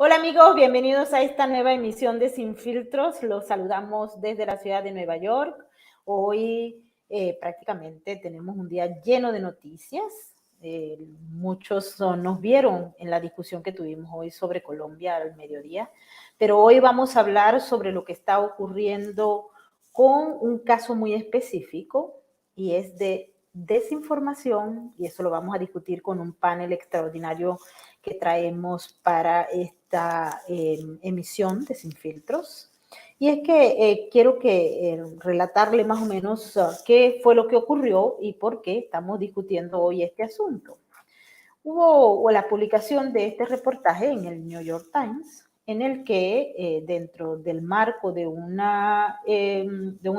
Hola amigos, bienvenidos a esta nueva emisión de Sin Filtros. Los saludamos desde la ciudad de Nueva York. Hoy prácticamente tenemos un día lleno de noticias. Muchos nos vieron en la discusión que tuvimos hoy sobre Colombia al mediodía, pero hoy vamos a hablar sobre lo que está ocurriendo con un caso muy específico y es de desinformación, y eso lo vamos a discutir con un panel extraordinario que traemos para esta emisión de Sin Filtros. Y es que quiero relatarle más o menos qué fue lo que ocurrió y por qué estamos discutiendo hoy este asunto. Hubo la publicación de este reportaje en el New York Times, en el que dentro del marco de un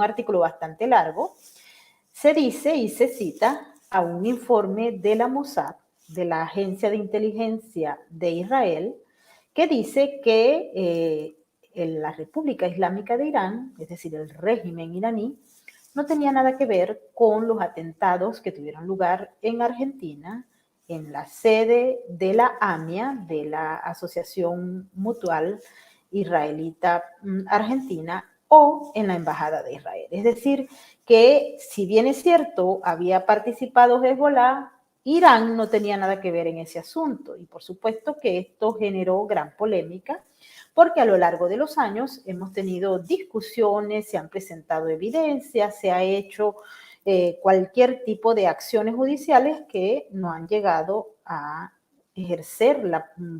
artículo bastante largo, se dice y se cita a un informe de la Mossad, de la Agencia de Inteligencia de Israel, que dice que la República Islámica de Irán, es decir, el régimen iraní, no tenía nada que ver con los atentados que tuvieron lugar en Argentina, en la sede de la AMIA, de la Asociación Mutual Israelita Argentina, o en la Embajada de Israel. Es decir, que si bien es cierto, había participado Hezbollah, Irán no tenía nada que ver en ese asunto. Y por supuesto que esto generó gran polémica, porque a lo largo de los años hemos tenido discusiones, se han presentado evidencias, se ha hecho cualquier tipo de acciones judiciales que no han llegado a ejercer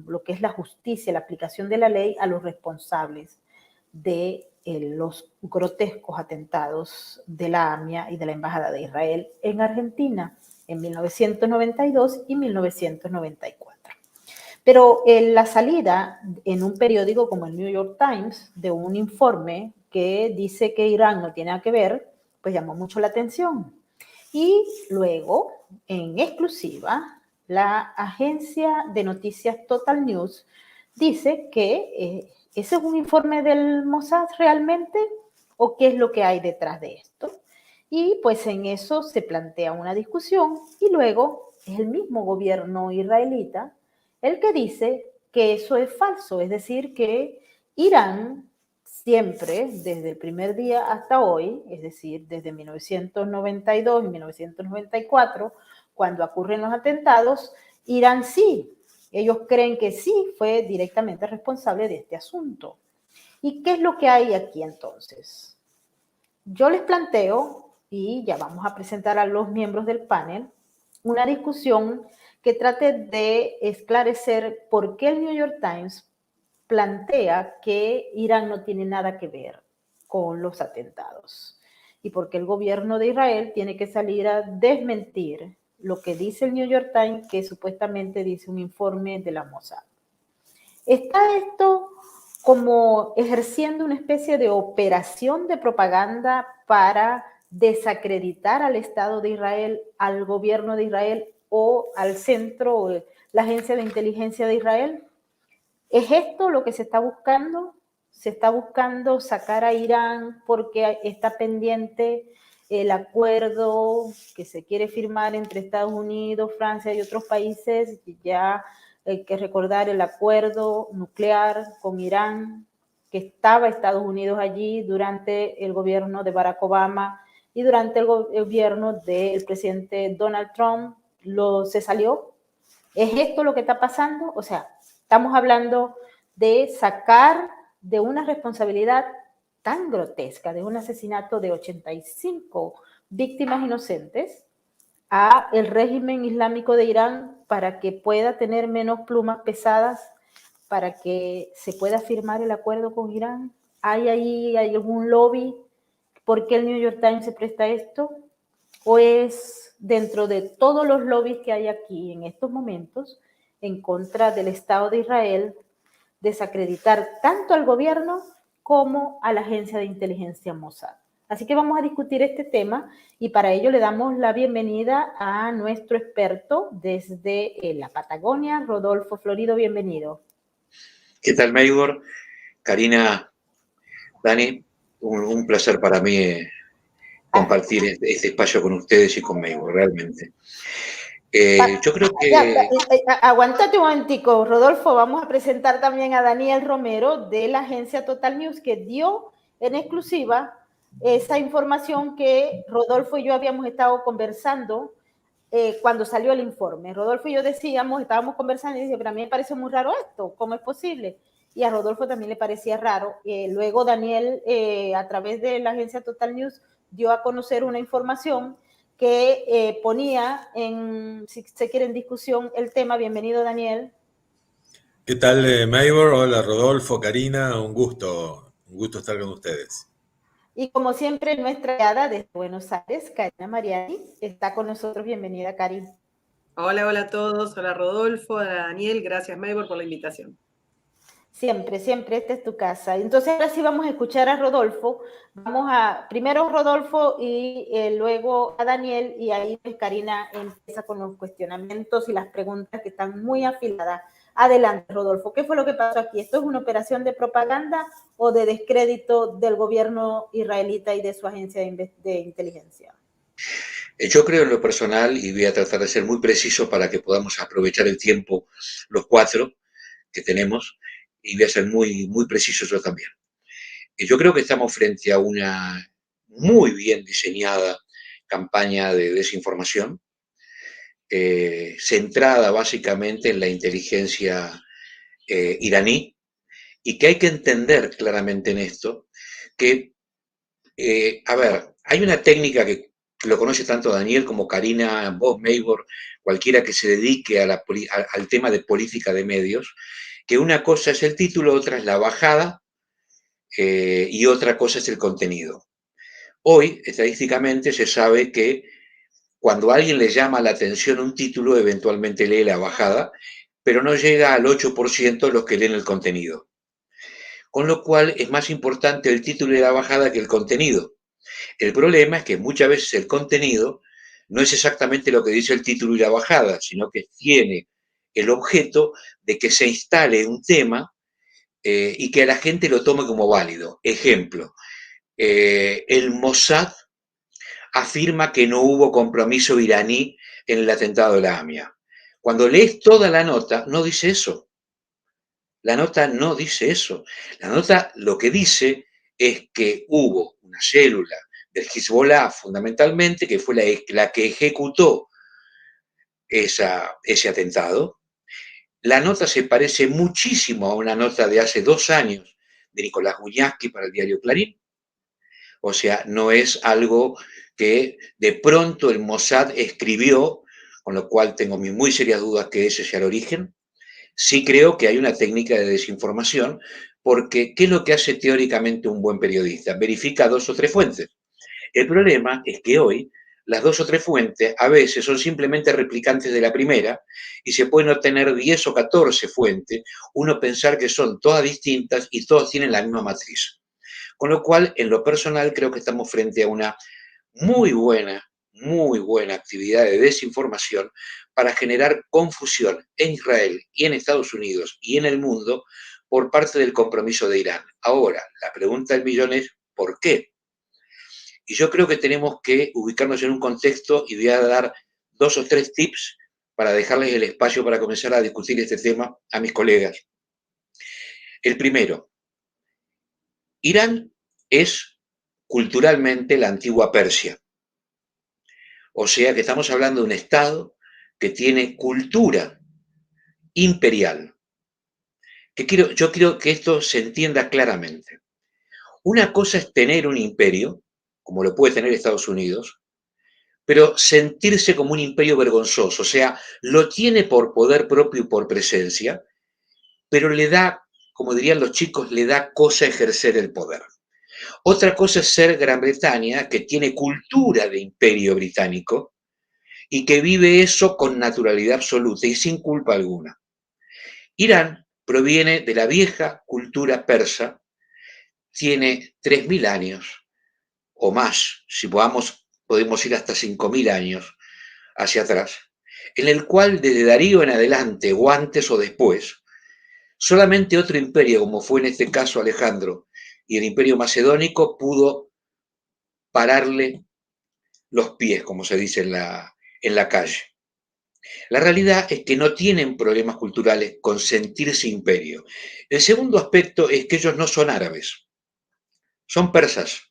lo que es la justicia, la aplicación de la ley a los responsables de los grotescos atentados de la AMIA y de la Embajada de Israel en Argentina en 1992 y 1994. Pero la salida en un periódico como el New York Times de un informe que dice que Irán no tiene nada que ver, pues llamó mucho la atención. Y luego, en exclusiva, la agencia de noticias Total News dice que ¿ese es un informe del Mossad realmente? ¿O qué es lo que hay detrás de esto? Y pues en eso se plantea una discusión y luego es el mismo gobierno israelita el que dice que eso es falso, es decir, que Irán siempre, desde el primer día hasta hoy, es decir, desde 1992 y 1994, cuando ocurren los atentados, Irán sí, ellos creen que sí fue directamente responsable de este asunto. ¿Y qué es lo que hay aquí entonces? Yo les planteo, y ya vamos a presentar a los miembros del panel, una discusión que trate de esclarecer por qué el New York Times plantea que Irán no tiene nada que ver con los atentados y por qué el gobierno de Israel tiene que salir a desmentir lo que dice el New York Times, que supuestamente dice un informe de la Mossad. ¿Está esto como ejerciendo una especie de operación de propaganda para desacreditar al Estado de Israel, al gobierno de Israel o al centro, o la agencia de inteligencia de Israel? ¿Es esto lo que se está buscando? ¿Se está buscando sacar a Irán porque está pendiente el acuerdo que se quiere firmar entre Estados Unidos, Francia y otros países? Ya hay que recordar el acuerdo nuclear con Irán, que estaba Estados Unidos allí durante el gobierno de Barack Obama y durante el gobierno del presidente Donald Trump se salió. ¿Es esto lo que está pasando? O sea, estamos hablando de sacar de una responsabilidad tan grotesca, de un asesinato de 85 víctimas inocentes, a el régimen islámico de Irán para que pueda tener menos plumas pesadas, para que se pueda firmar el acuerdo con Irán. ¿Hay algún lobby? ¿Por qué el New York Times se presta a esto? ¿O es dentro de todos los lobbies que hay aquí en estos momentos en contra del Estado de Israel, desacreditar tanto al gobierno como a la agencia de inteligencia Mossad? Así que vamos a discutir este tema y para ello le damos la bienvenida a nuestro experto desde la Patagonia, Rodolfo Florido. Bienvenido. ¿Qué tal, Maygor? Karina, Dani, un placer para mí compartir este espacio con ustedes y con Maygor, realmente. Yo creo Ya, que aguántate un momentico, Rodolfo. Vamos a presentar también a Daniel Romero de la agencia Total News, que dio en exclusiva esa información que Rodolfo y yo habíamos estado conversando cuando salió el informe. Rodolfo y yo decíamos, estábamos conversando y dije, pero a mí me parece muy raro esto, ¿cómo es posible? Y a Rodolfo también le parecía raro. Luego Daniel, a través de la agencia Total News, dio a conocer una información que ponía en, si se quiere, en discusión el tema. Bienvenido, Daniel. ¿Qué tal, Maybor? Hola, Rodolfo, Karina, un gusto estar con ustedes. Y como siempre, nuestra aliada desde Buenos Aires, Karina Mariani, está con nosotros. Bienvenida, Cari. Hola, hola a todos. Hola, Rodolfo, hola, Daniel. Gracias, Maybor, por la invitación. Siempre, siempre, esta es tu casa. Entonces, ahora sí vamos a escuchar a Rodolfo. Vamos a, primero Rodolfo y luego a Daniel, y ahí pues, Karina empieza con los cuestionamientos y las preguntas que están muy afiladas. Adelante, Rodolfo. ¿Qué fue lo que pasó aquí? ¿Esto es una operación de propaganda o de descrédito del gobierno israelita y de su agencia de inteligencia? yo creo en lo personal, y voy a tratar de ser muy preciso para que podamos aprovechar el tiempo los cuatro que tenemos, y voy a ser muy preciso yo también. Yo creo que estamos frente a una muy bien diseñada campaña de desinformación, centrada básicamente en la inteligencia iraní, y que hay que entender claramente en esto que, a ver, hay una técnica que lo conoce tanto Daniel como Karina, vos, Maybor, cualquiera que se dedique al tema de política de medios, que una cosa es el título, otra es la bajada y otra cosa es el contenido. Hoy, estadísticamente, se sabe que cuando a alguien le llama la atención un título, eventualmente lee la bajada, pero no llega al 8% de los que leen el contenido. Con lo cual es más importante el título y la bajada que el contenido. El problema es que muchas veces el contenido no es exactamente lo que dice el título y la bajada, sino que tiene el objeto de que se instale un tema y que a la gente lo tome como válido. Ejemplo, el Mossad afirma que no hubo compromiso iraní en el atentado de la AMIA. Cuando lees toda la nota, no dice eso. La nota no dice eso. La nota lo que dice es que hubo una célula del Hezbollah, fundamentalmente, que fue la que ejecutó ese atentado. La nota se parece muchísimo a una nota de hace 2 años de Nicolás Buñaski para el diario Clarín. O sea, no es algo que de pronto el Mossad escribió, con lo cual tengo mis muy serias dudas que ese sea el origen. Sí creo que hay una técnica de desinformación, porque ¿qué es lo que hace teóricamente un buen periodista? Verifica 2 o 3 fuentes. El problema es que hoy las 2 o 3 fuentes a veces son simplemente replicantes de la primera y se pueden obtener 10 o 14 fuentes, uno pensar que son todas distintas y todas tienen la misma matriz. Con lo cual, en lo personal, creo que estamos frente a una muy buena actividad de desinformación para generar confusión en Israel y en Estados Unidos y en el mundo por parte del compromiso de Irán. Ahora, la pregunta del millón es, ¿por qué? Y yo creo que tenemos que ubicarnos en un contexto y voy a dar 2 o 3 tips para dejarles el espacio para comenzar a discutir este tema a mis colegas. El primero, Irán es culturalmente la antigua Persia. O sea que estamos hablando de un Estado que tiene cultura imperial. Yo quiero que esto se entienda claramente. Una cosa es tener un imperio, como lo puede tener Estados Unidos, pero sentirse como un imperio vergonzoso. O sea, lo tiene por poder propio y por presencia, pero le da, como dirían los chicos, le da cosa ejercer el poder. Otra cosa es ser Gran Bretaña, que tiene cultura de imperio británico, y que vive eso con naturalidad absoluta y sin culpa alguna. Irán proviene de la vieja cultura persa, tiene 3.000 años o más, si podemos ir hasta 5.000 años hacia atrás, en el cual desde Darío en adelante, o antes o después, solamente otro imperio, como fue en este caso Alejandro, y el imperio macedónico, pudo pararle los pies, como se dice en la calle. La realidad es que no tienen problemas culturales con sentirse imperio. El segundo aspecto es que ellos no son árabes, son persas.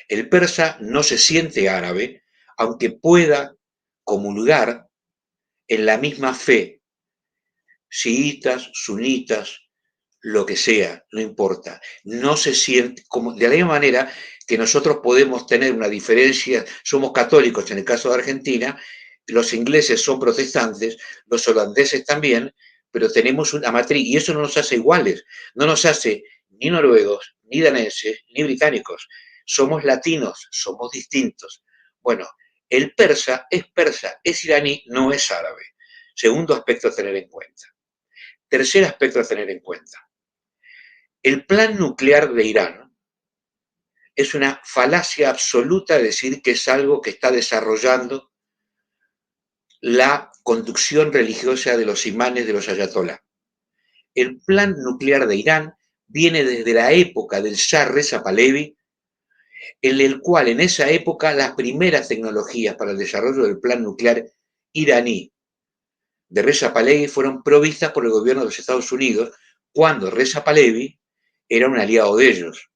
El persa no se siente árabe, aunque pueda comulgar en la misma fe, chiitas, sunitas, lo que sea, no importa. No se siente, como, de la misma manera que nosotros podemos tener una diferencia, somos católicos en el caso de Argentina, los ingleses son protestantes, los holandeses también, pero tenemos una matriz, y eso no nos hace iguales, no nos hace ni noruegos, ni daneses, ni británicos. Somos latinos, somos distintos. Bueno, el persa, es iraní, no es árabe. Segundo aspecto a tener en cuenta. Tercer aspecto a tener en cuenta. El plan nuclear de Irán es una falacia absoluta decir que es algo que está desarrollando la conducción religiosa de los imanes de los ayatolá. El plan nuclear de Irán viene desde la época del Shah Reza Pahlavi, en el cual en esa época las primeras tecnologías para el desarrollo del plan nuclear iraní de Reza Pahlavi fueron provistas por el gobierno de los Estados Unidos cuando Reza Pahlavi era un aliado de ellos.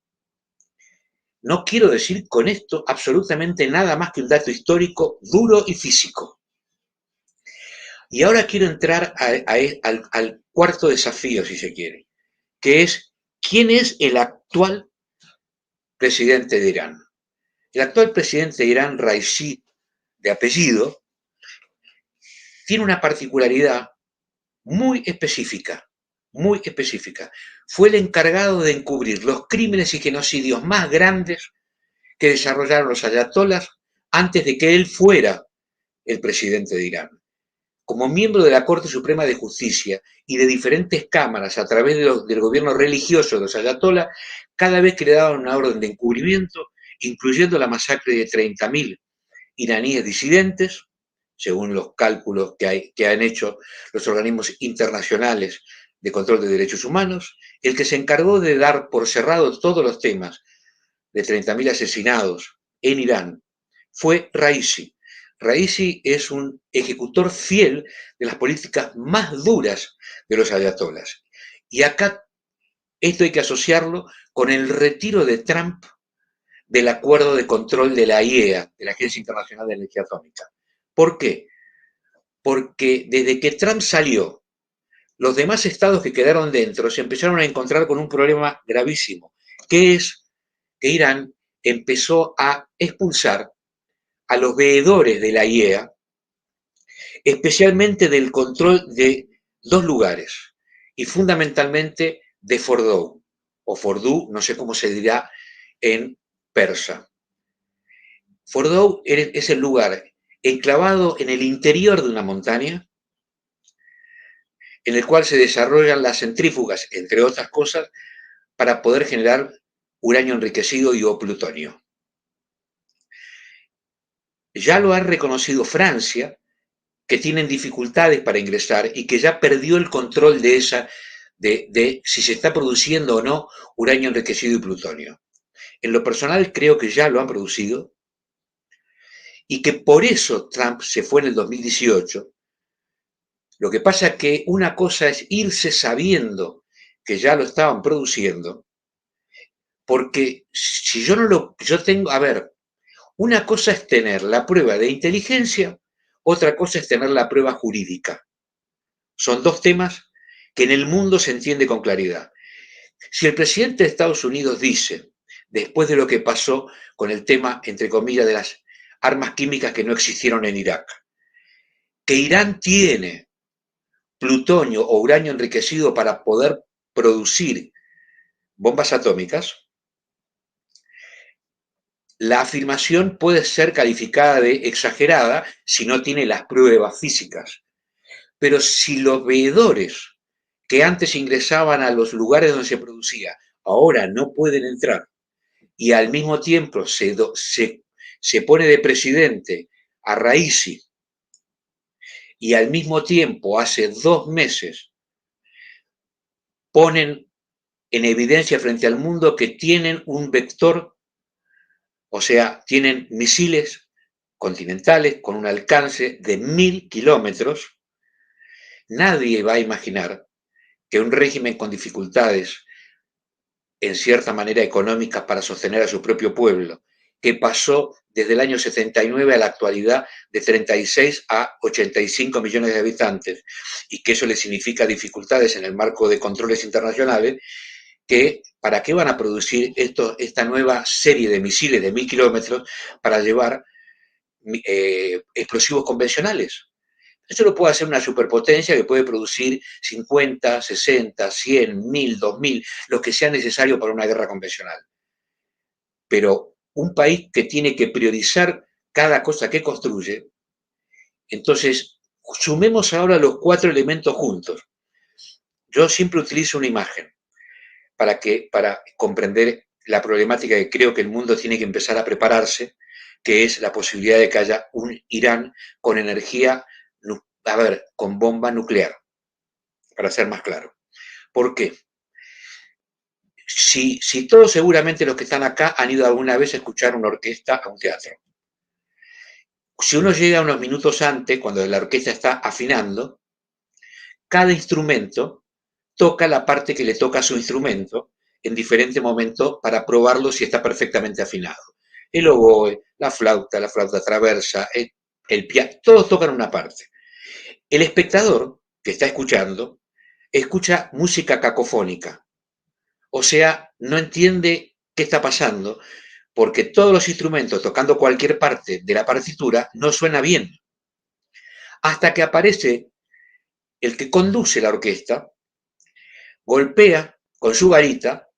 No quiero decir con esto absolutamente nada más que un dato histórico duro y físico. Y ahora quiero entrar al cuarto desafío, si se quiere, que es ¿quién es el actual presidente de Irán? El actual presidente de Irán, Raisi, de apellido, tiene una particularidad muy específica, muy específica. Fue el encargado de encubrir los crímenes y genocidios más grandes que desarrollaron los ayatolás antes de que él fuera el presidente de Irán. Como miembro de la Corte Suprema de Justicia y de diferentes cámaras a través del gobierno religioso de los ayatolás, cada vez que le daban una orden de encubrimiento, incluyendo la masacre de 30.000 iraníes disidentes, según los cálculos que han hecho los organismos internacionales de control de derechos humanos, el que se encargó de dar por cerrado todos los temas de 30.000 asesinados en Irán fue Raisi. Raisi es un ejecutor fiel de las políticas más duras de los ayatolás. Y acá esto hay que asociarlo con el retiro de Trump del acuerdo de control de la IEA, de la Agencia Internacional de Energía Atómica. ¿Por qué? Porque desde que Trump salió, los demás estados que quedaron dentro se empezaron a encontrar con un problema gravísimo, que es que Irán empezó a expulsar a los veedores de la IEA, especialmente del control de dos lugares, y fundamentalmente de Fordow, o Fordú, no sé cómo se dirá en persa. Fordow es el lugar enclavado en el interior de una montaña, en el cual se desarrollan las centrífugas, entre otras cosas, para poder generar uranio enriquecido y o plutonio. Ya lo ha reconocido Francia, que tienen dificultades para ingresar y que ya perdió el control de si se está produciendo o no uranio enriquecido y plutonio. En lo personal creo que ya lo han producido y que por eso Trump se fue en el 2018. Lo que pasa es que una cosa es irse sabiendo que ya lo estaban produciendo, porque si yo no yo tengo, a ver, una cosa es tener la prueba de inteligencia, otra cosa es tener la prueba jurídica. Son dos temas que en el mundo se entiende con claridad. Si el presidente de Estados Unidos dice, después de lo que pasó con el tema, entre comillas, de las armas químicas que no existieron en Irak, que Irán tiene plutonio o uranio enriquecido para poder producir bombas atómicas, la afirmación puede ser calificada de exagerada si no tiene las pruebas físicas. Pero si los veedores que antes ingresaban a los lugares donde se producía, ahora no pueden entrar, y al mismo tiempo se pone de presidente a Raisi, y al mismo tiempo hace 2 meses ponen en evidencia frente al mundo que tienen un vector, o sea, tienen misiles continentales con un alcance de 1000 kilómetros, nadie va a imaginar que un régimen con dificultades, en cierta manera económicas, para sostener a su propio pueblo, que pasó desde el año 79 a la actualidad de 36 a 85 millones de habitantes, y que eso le significa dificultades en el marco de controles internacionales, que ¿para qué van a producir esta nueva serie de misiles de 1000 kilómetros para llevar explosivos convencionales? Eso lo puede hacer una superpotencia que puede producir 50, 60, 100, 1000, 2000, lo que sea necesario para una guerra convencional. Pero un país que tiene que priorizar cada cosa que construye, entonces sumemos ahora los 4 elementos juntos. Yo siempre utilizo una imagen para comprender la problemática que creo que el mundo tiene que empezar a prepararse, que es la posibilidad de que haya un Irán con energía, con bomba nuclear, para ser más claro. ¿Por qué? Si todos seguramente los que están acá han ido alguna vez a escuchar una orquesta a un teatro. Si uno llega unos minutos antes, cuando la orquesta está afinando, cada instrumento toca la parte que le toca a su instrumento en diferente momento para probarlo si está perfectamente afinado. El oboe, la flauta traversa, el piano, todos tocan una parte. El espectador que está escuchando, escucha música cacofónica, o sea, no entiende qué está pasando, porque todos los instrumentos tocando cualquier parte de la partitura no suena bien. Hasta que aparece el que conduce la orquesta, golpea con su varita,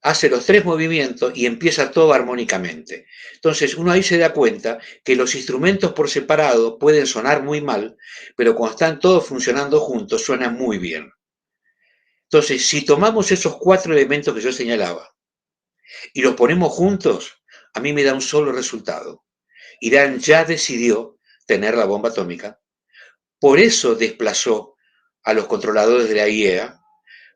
hace los 3 movimientos y empieza todo armónicamente. Entonces uno ahí se da cuenta que los instrumentos por separado pueden sonar muy mal, pero cuando están todos funcionando juntos suenan muy bien. Entonces, si tomamos esos 4 elementos que yo señalaba y los ponemos juntos, a mí me da un solo resultado. Irán ya decidió tener la bomba atómica, por eso desplazó a los controladores de la IAEA,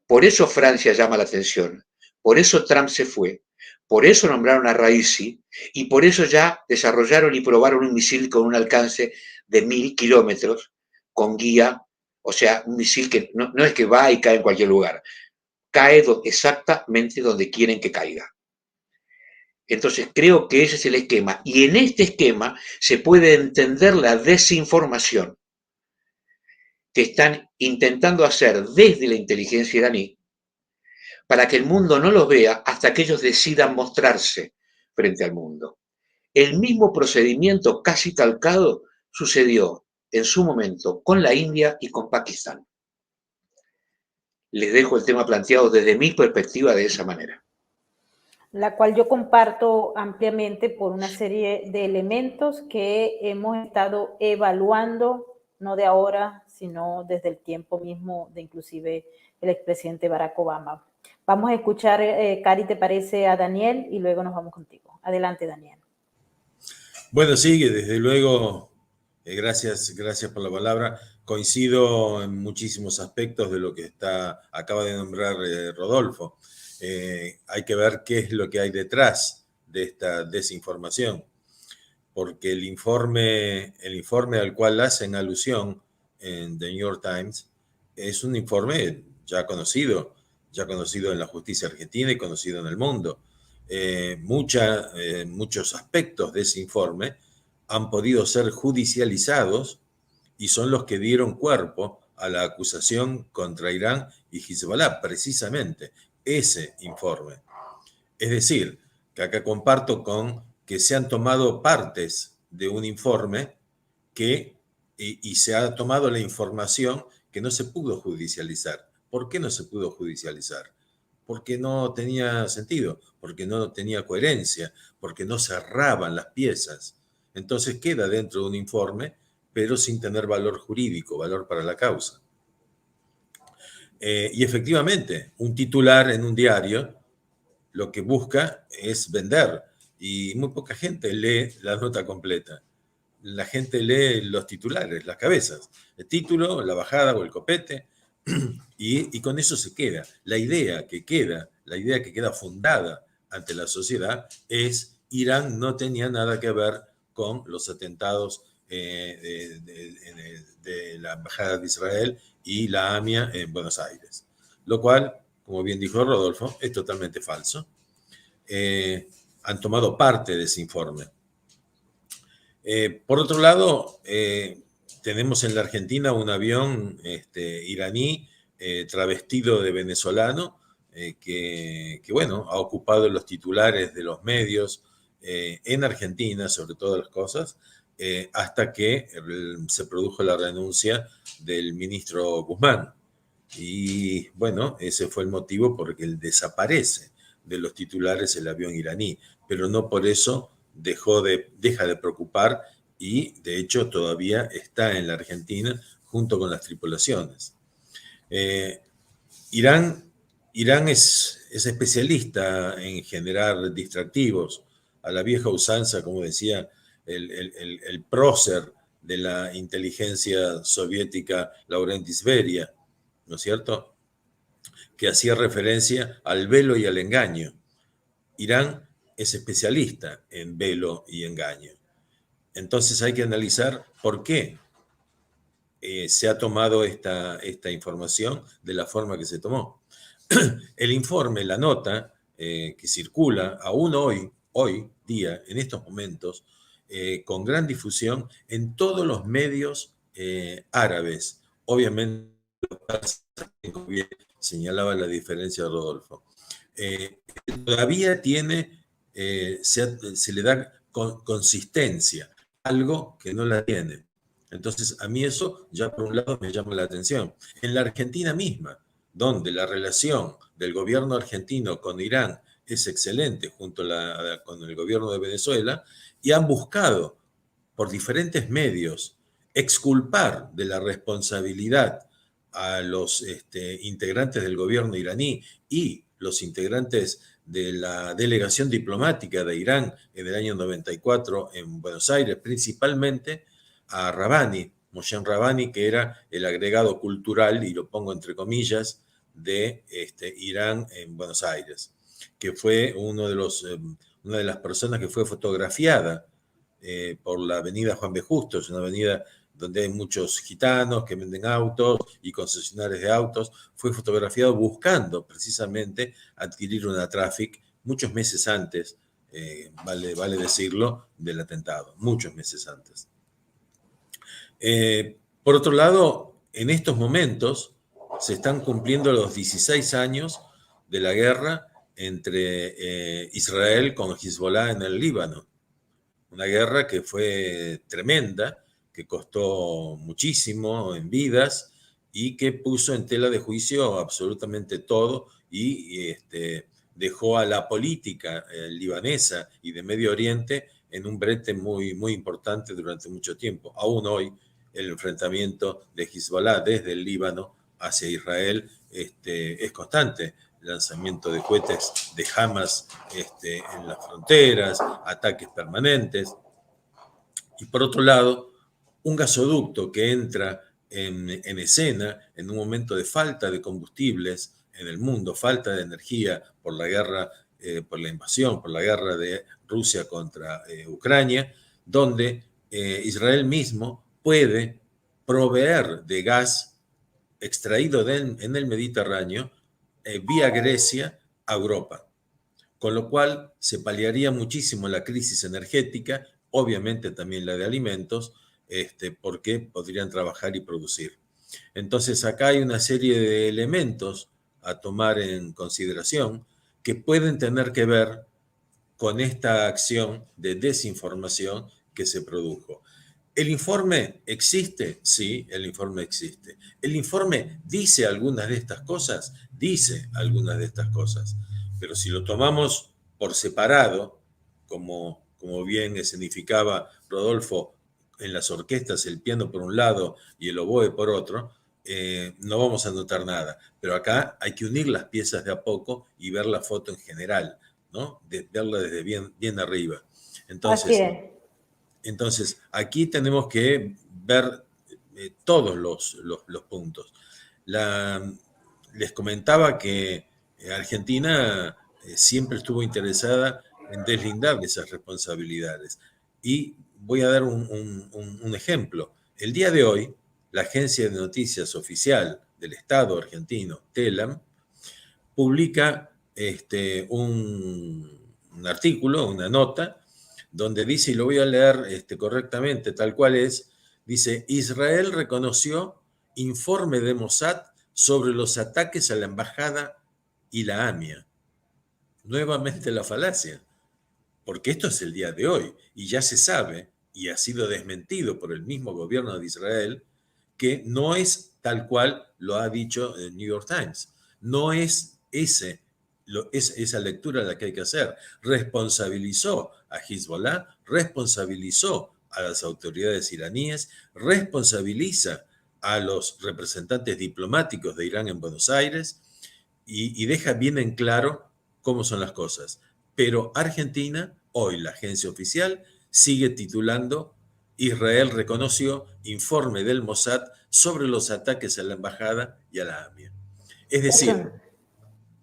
por eso Francia llama la atención, por eso Trump se fue, por eso nombraron a Raisi y por eso ya desarrollaron y probaron un misil con un alcance de 1000 kilómetros con guía, o sea, un misil que no es que va y cae en cualquier lugar, cae exactamente donde quieren que caiga. Entonces creo que ese es el esquema, y en este esquema se puede entender la desinformación que están intentando hacer desde la inteligencia iraní para que el mundo no los vea hasta que ellos decidan mostrarse frente al mundo. El mismo procedimiento casi calcado sucedió en su momento con la India y con Pakistán. Les dejo el tema planteado desde mi perspectiva de esa manera. La cual yo comparto ampliamente por una serie de elementos que hemos estado evaluando, no de ahora, sino desde el tiempo mismo de inclusive el expresidente Barack Obama. Vamos a escuchar, Cari, ¿te parece a Daniel? Y luego nos vamos contigo. Adelante, Daniel. Bueno, sí, desde luego, gracias por la palabra. Coincido en muchísimos aspectos de lo que acaba de nombrar Rodolfo. Hay que ver qué es lo que hay detrás de esta desinformación, porque el informe al cual hacen alusión en The New York Times es un informe ya conocido en la justicia argentina y conocido en el mundo. Muchos aspectos de ese informe han podido ser judicializados y son los que dieron cuerpo a la acusación contra Irán y Hezbollah, precisamente ese informe. Es decir, que acá comparto con que se han tomado partes de un informe y se ha tomado la información que no se pudo judicializar. ¿Por qué no se pudo judicializar? Porque no tenía sentido, porque no tenía coherencia, porque no cerraban las piezas. Entonces queda dentro de un informe, pero sin tener valor jurídico, valor para la causa. Y efectivamente, un titular en un diario lo que busca es vender, y muy poca gente lee la nota completa. La gente lee los titulares, las cabezas, el título, la bajada o el copete, y con eso se queda. La idea que queda fundada ante la sociedad es: Irán no tenía nada que ver con los atentados de la Embajada de Israel y la AMIA en Buenos Aires. Lo cual, como bien dijo Rodolfo, es totalmente falso. Han tomado parte de ese informe. Por otro lado, tenemos en la Argentina un avión iraní travestido de venezolano que, bueno, ha ocupado los titulares de los medios en Argentina, sobre todas las cosas, hasta que se produjo la renuncia del ministro Guzmán. Y, bueno, ese fue el motivo por el que desaparece de los titulares el avión iraní, pero no por eso deja de preocupar y, de hecho, todavía está en la Argentina junto con las tripulaciones. Irán es especialista en generar distractivos a la vieja usanza, como decía el prócer de la inteligencia soviética, Laurentis Beria, ¿no es cierto?, que hacía referencia al velo y al engaño. Irán es especialista en velo y engaño. Entonces hay que analizar por qué se ha tomado esta información de la forma que se tomó. El informe, la nota que circula aún hoy día, en estos momentos, con gran difusión en todos los medios árabes. Obviamente, como bien señalaba la diferencia de Rodolfo. Todavía se le da consistencia, algo que no la tiene. Entonces, a mí eso ya por un lado me llama la atención. En la Argentina misma, donde la relación del gobierno argentino con Irán es excelente junto con el gobierno de Venezuela, y han buscado por diferentes medios exculpar de la responsabilidad a los integrantes del gobierno iraní y los integrantes de la delegación diplomática de Irán en el año 94 en Buenos Aires, principalmente a Rabbani, Moshe Rabbani, que era el agregado cultural, y lo pongo entre comillas, de Irán en Buenos Aires, que fue una de las personas que fue fotografiada por la avenida Juan B. Justo, es una avenida donde hay muchos gitanos que venden autos y concesionarios de autos. Fue fotografiado buscando precisamente adquirir una Traffic muchos meses antes, vale decirlo, del atentado, muchos meses antes. Por otro lado, en estos momentos se están cumpliendo los 16 años de la guerra entre Israel con Hezbollah en el Líbano. Una guerra que fue tremenda, que costó muchísimo en vidas y que puso en tela de juicio absolutamente todo y dejó a la política libanesa y de Medio Oriente en un brete muy, muy importante durante mucho tiempo. Aún hoy el enfrentamiento de Hezbollah desde el Líbano hacia Israel es constante. Lanzamiento de cohetes de Hamas en las fronteras, ataques permanentes. Y por otro lado, un gasoducto que entra en escena en un momento de falta de combustibles en el mundo, falta de energía por la guerra, por la invasión, por la guerra de Rusia contra Ucrania, donde Israel mismo puede proveer de gas extraído en el Mediterráneo vía Grecia a Europa, con lo cual se paliaría muchísimo la crisis energética, obviamente también la de alimentos, porque podrían trabajar y producir. Entonces acá hay una serie de elementos a tomar en consideración que pueden tener que ver con esta acción de desinformación que se produjo. ¿El informe existe? Sí, el informe existe. ¿El informe dice algunas de estas cosas? Dice algunas de estas cosas. Pero si lo tomamos por separado, como bien escenificaba Rodolfo en las orquestas, el piano por un lado y el oboe por otro, no vamos a notar nada. Pero acá hay que unir las piezas de a poco y ver la foto en general, ¿no? Verla desde bien arriba. Entonces, aquí tenemos que ver todos los puntos. Les comentaba que Argentina siempre estuvo interesada en deslindar de esas responsabilidades. Y voy a dar un ejemplo. El día de hoy, la agencia de noticias oficial del Estado argentino, TELAM, publica un artículo, una nota, donde dice, y lo voy a leer correctamente, tal cual es, dice, Israel reconoció informe de Mossad sobre los ataques a la embajada y la AMIA. Nuevamente la falacia, porque esto es el día de hoy, y ya se sabe, y ha sido desmentido por el mismo gobierno de Israel, que no es tal cual lo ha dicho el New York Times. No es esa lectura la que hay que hacer. Responsabilizó a Hezbollah, responsabilizó a las autoridades iraníes, responsabiliza a los representantes diplomáticos de Irán en Buenos Aires y deja bien en claro cómo son las cosas. Pero Argentina, hoy la agencia oficial, sigue titulando Israel reconoció informe del Mossad sobre los ataques a la embajada y a la AMIA. Es decir,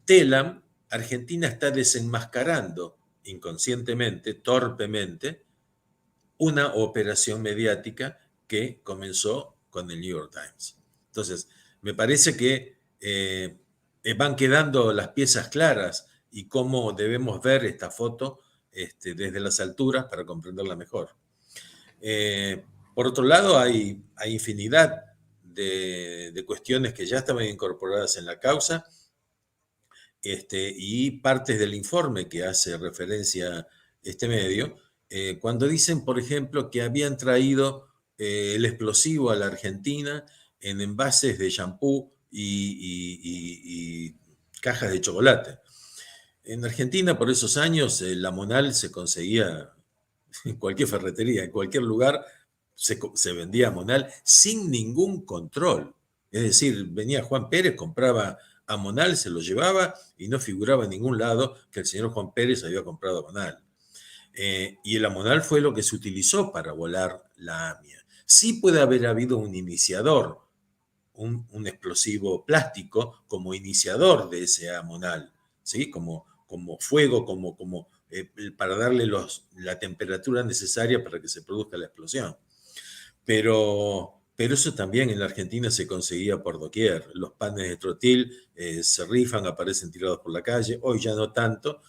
TELAM, Argentina está desenmascarando inconscientemente, torpemente, una operación mediática que comenzó con el New York Times. Entonces, me parece que van quedando las piezas claras y cómo debemos ver esta foto desde las alturas para comprenderla mejor. Por otro lado, hay infinidad de cuestiones que ya estaban incorporadas en la causa y partes del informe que hace referencia este medio, cuando dicen, por ejemplo, que habían traído el explosivo a la Argentina en envases de shampoo y cajas de chocolate. En Argentina, por esos años, la Monal se conseguía en cualquier ferretería, en cualquier lugar se vendía Monal sin ningún control. Es decir, venía Juan Pérez, compraba a Monal, se lo llevaba y no figuraba en ningún lado que el señor Juan Pérez había comprado Monal. Y el Amonal fue lo que se utilizó para volar la AMIA. Sí puede haber habido un iniciador, un explosivo plástico como iniciador de ese Amonal, ¿sí? Como fuego, para darle la temperatura necesaria para que se produzca la explosión. Pero eso también en la Argentina se conseguía por doquier. Los panes de trotil se rifan, aparecen tirados por la calle. Hoy ya no tanto,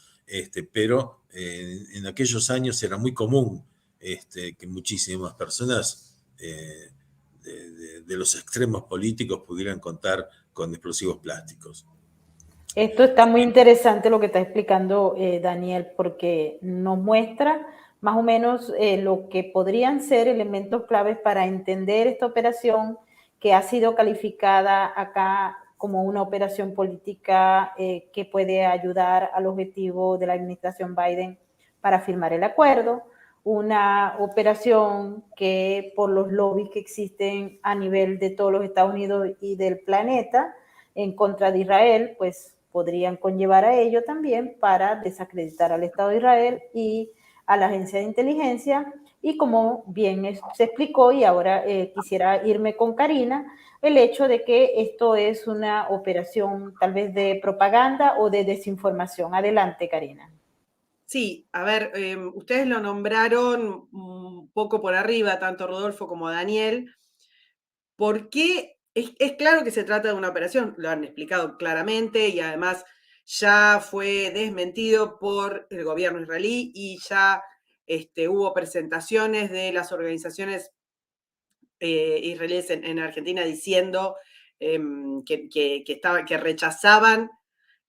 pero en aquellos años era muy común que muchísimas personas de los extremos políticos pudieran contar con explosivos plásticos. Esto está muy interesante lo que está explicando Daniel, porque nos muestra más o menos lo que podrían ser elementos claves para entender esta operación que ha sido calificada acá como una operación política que puede ayudar al objetivo de la administración Biden para firmar el acuerdo, una operación que por los lobbies que existen a nivel de todos los Estados Unidos y del planeta en contra de Israel, pues podrían conllevar a ello también para desacreditar al Estado de Israel y a la agencia de inteligencia. Y como bien se explicó, y ahora quisiera irme con Karina, el hecho de que esto es una operación tal vez de propaganda o de desinformación. Adelante, Karina. Sí, a ver, ustedes lo nombraron un poco por arriba, tanto Rodolfo como Daniel. ¿Por qué? Es claro que se trata de una operación, lo han explicado claramente y además ya fue desmentido por el gobierno israelí y ya hubo presentaciones de las organizaciones israelíes en Argentina diciendo que rechazaban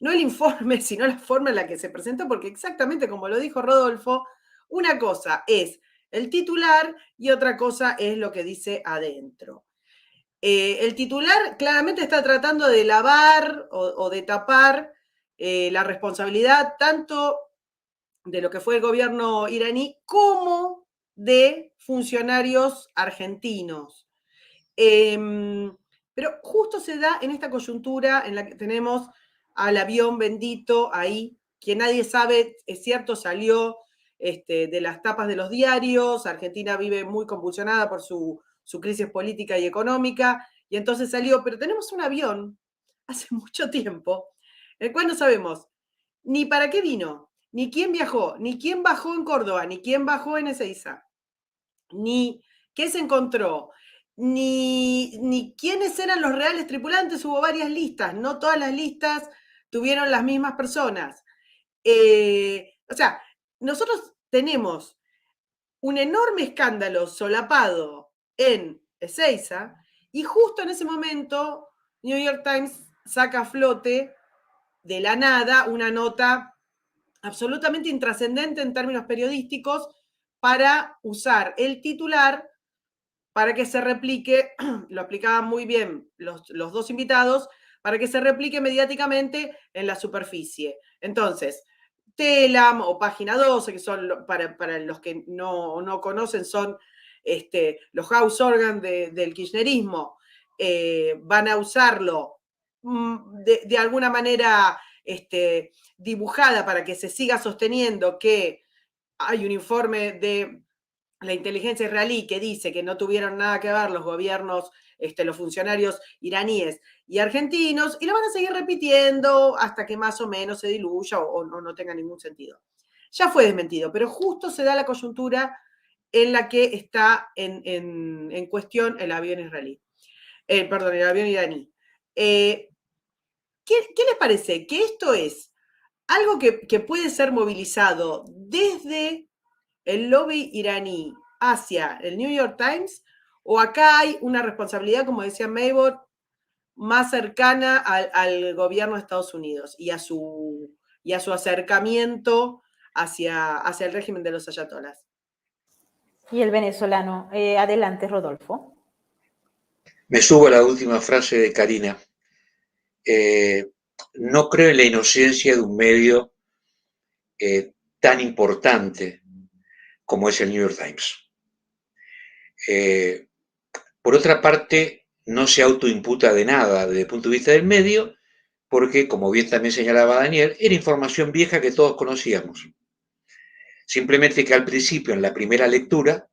no el informe, sino la forma en la que se presentó, porque exactamente como lo dijo Rodolfo, una cosa es el titular y otra cosa es lo que dice adentro. El titular claramente está tratando de lavar o de tapar la responsabilidad tanto de lo que fue el gobierno iraní como de funcionarios argentinos. Pero justo se da en esta coyuntura en la que tenemos al avión bendito ahí, que nadie sabe, es cierto, salió de las tapas de los diarios, Argentina vive muy convulsionada por su crisis política y económica, y entonces salió, pero tenemos un avión hace mucho tiempo, el cual no sabemos ni para qué vino, ni quién viajó, ni quién bajó en Córdoba, ni quién bajó en Ezeiza. ni qué se encontró, ni quiénes eran los reales tripulantes. Hubo varias listas, no todas las listas tuvieron las mismas personas. O sea, nosotros tenemos un enorme escándalo solapado en Ezeiza y justo en ese momento New York Times saca a flote de la nada una nota absolutamente intrascendente en términos periodísticos para usar el titular para que se replique, lo explicaban muy bien los dos invitados, para que se replique mediáticamente en la superficie. Entonces, Telam o Página 12, que son, para los que no conocen, son los house organ del kirchnerismo, van a usarlo de alguna manera dibujada para que se siga sosteniendo que hay un informe de la inteligencia israelí que dice que no tuvieron nada que ver los gobiernos, los funcionarios iraníes y argentinos, y lo van a seguir repitiendo hasta que más o menos se diluya o no tenga ningún sentido. Ya fue desmentido, pero justo se da la coyuntura en la que está en cuestión el avión israelí. Perdón, el avión iraní. ¿Qué les parece? Que esto es algo que puede ser movilizado desde el lobby iraní hacia el New York Times, o acá hay una responsabilidad, como decía Maybot, más cercana al gobierno de Estados Unidos y a su acercamiento hacia el régimen de los ayatolás? Y el venezolano. Adelante, Rodolfo. Me subo a la última frase de Karina. No creo en la inocencia de un medio tan importante como es el New York Times. Por otra parte, no se autoimputa de nada desde el punto de vista del medio, porque, como bien también señalaba Daniel, era información vieja que todos conocíamos. Simplemente que al principio, en la primera lectura,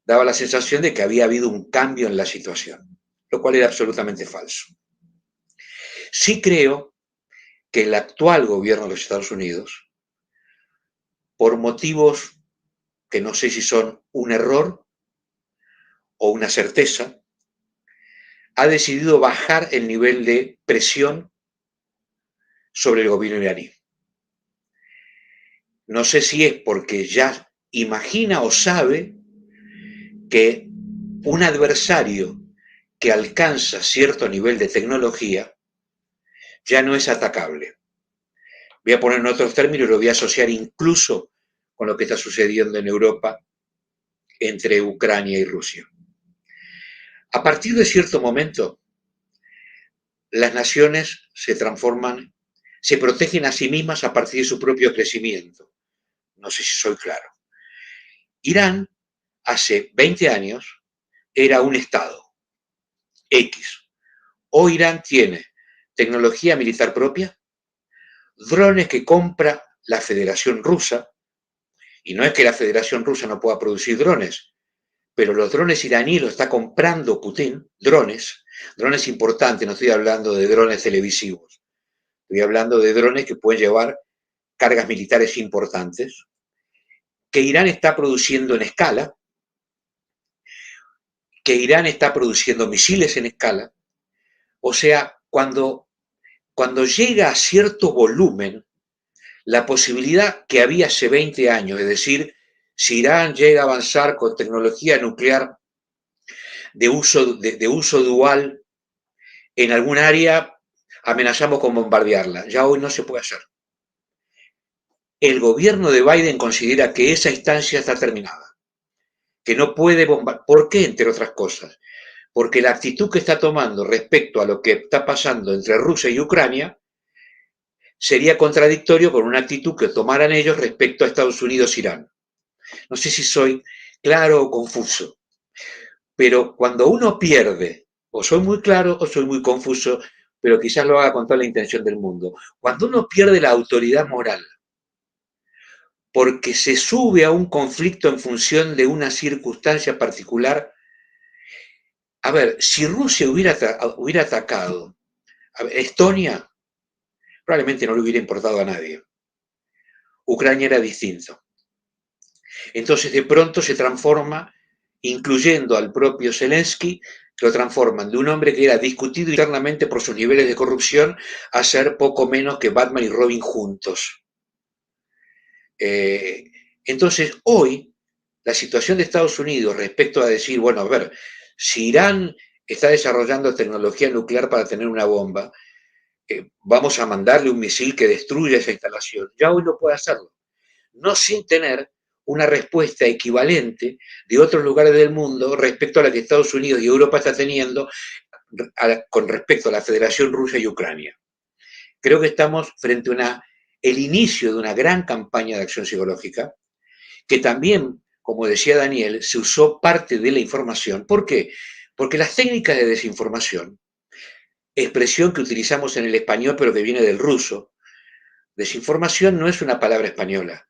daba la sensación de que había habido un cambio en la situación, lo cual era absolutamente falso. Sí creo que el actual gobierno de los Estados Unidos, por motivos que no sé si son un error o una certeza, ha decidido bajar el nivel de presión sobre el gobierno iraní. No sé si es porque ya imagina o sabe que un adversario que alcanza cierto nivel de tecnología ya no es atacable. Voy a poner en otros términos, lo voy a asociar incluso con lo que está sucediendo en Europa entre Ucrania y Rusia. A partir de cierto momento, las naciones se transforman, se protegen a sí mismas a partir de su propio crecimiento. No sé si soy claro. Irán, hace 20 años, era un Estado X. Hoy Irán tiene tecnología militar propia, drones que compra la Federación Rusa, y no es que la Federación Rusa no pueda producir drones, pero los drones iraníes los está comprando Putin, drones importantes, no estoy hablando de drones televisivos, estoy hablando de drones que pueden llevar cargas militares importantes, que Irán está produciendo en escala, que Irán está produciendo misiles en escala. O sea, cuando llega a cierto volumen, la posibilidad que había hace 20 años, es decir, si Irán llega a avanzar con tecnología nuclear de uso dual en algún área, amenazamos con bombardearla. Ya hoy no se puede hacer. El gobierno de Biden considera que esa instancia está terminada, que no puede bombardear. ¿Por qué? Entre otras cosas. Porque la actitud que está tomando respecto a lo que está pasando entre Rusia y Ucrania sería contradictorio con una actitud que tomaran ellos respecto a Estados Unidos e Irán. No sé si soy claro o confuso, pero cuando uno pierde, o soy muy claro o soy muy confuso, pero quizás lo haga con toda la intención del mundo, cuando uno pierde la autoridad moral, porque se sube a un conflicto en función de una circunstancia particular. A ver, si Rusia hubiera atacado a Estonia, probablemente no le hubiera importado a nadie. Ucrania era distinto. Entonces de pronto se transforma incluyendo al propio Zelensky, que lo transforman de un hombre que era discutido internamente por sus niveles de corrupción a ser poco menos que Batman y Robin juntos. Entonces, hoy, la situación de Estados Unidos respecto a decir, bueno, a ver, si Irán está desarrollando tecnología nuclear para tener una bomba, vamos a mandarle un misil que destruya esa instalación. Ya hoy no puede hacerlo. No sin tener una respuesta equivalente de otros lugares del mundo respecto a la que Estados Unidos y Europa está teniendo con respecto a la Federación Rusa y Ucrania. Creo que estamos frente a el inicio de una gran campaña de acción psicológica, que también, como decía Daniel, se usó parte de la información. ¿Por qué? Porque las técnicas de desinformación, expresión que utilizamos en el español pero que viene del ruso, desinformación no es una palabra española.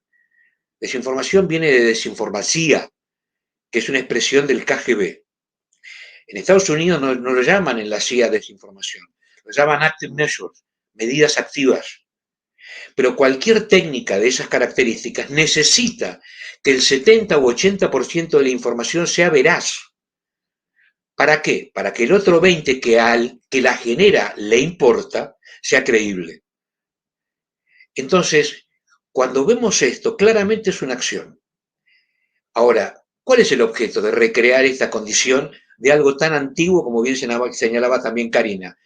Desinformación viene de desinformacia, que es una expresión del KGB. En Estados Unidos no lo llaman en la CIA desinformación, lo llaman active measures, medidas activas. Pero cualquier técnica de esas características necesita que el 70 u 80% de la información sea veraz. ¿Para qué? Para que el otro 20% que la genera le importa, sea creíble. Entonces, cuando vemos esto, claramente es una acción. Ahora, ¿cuál es el objeto de recrear esta condición de algo tan antiguo como bien señalaba también Karina?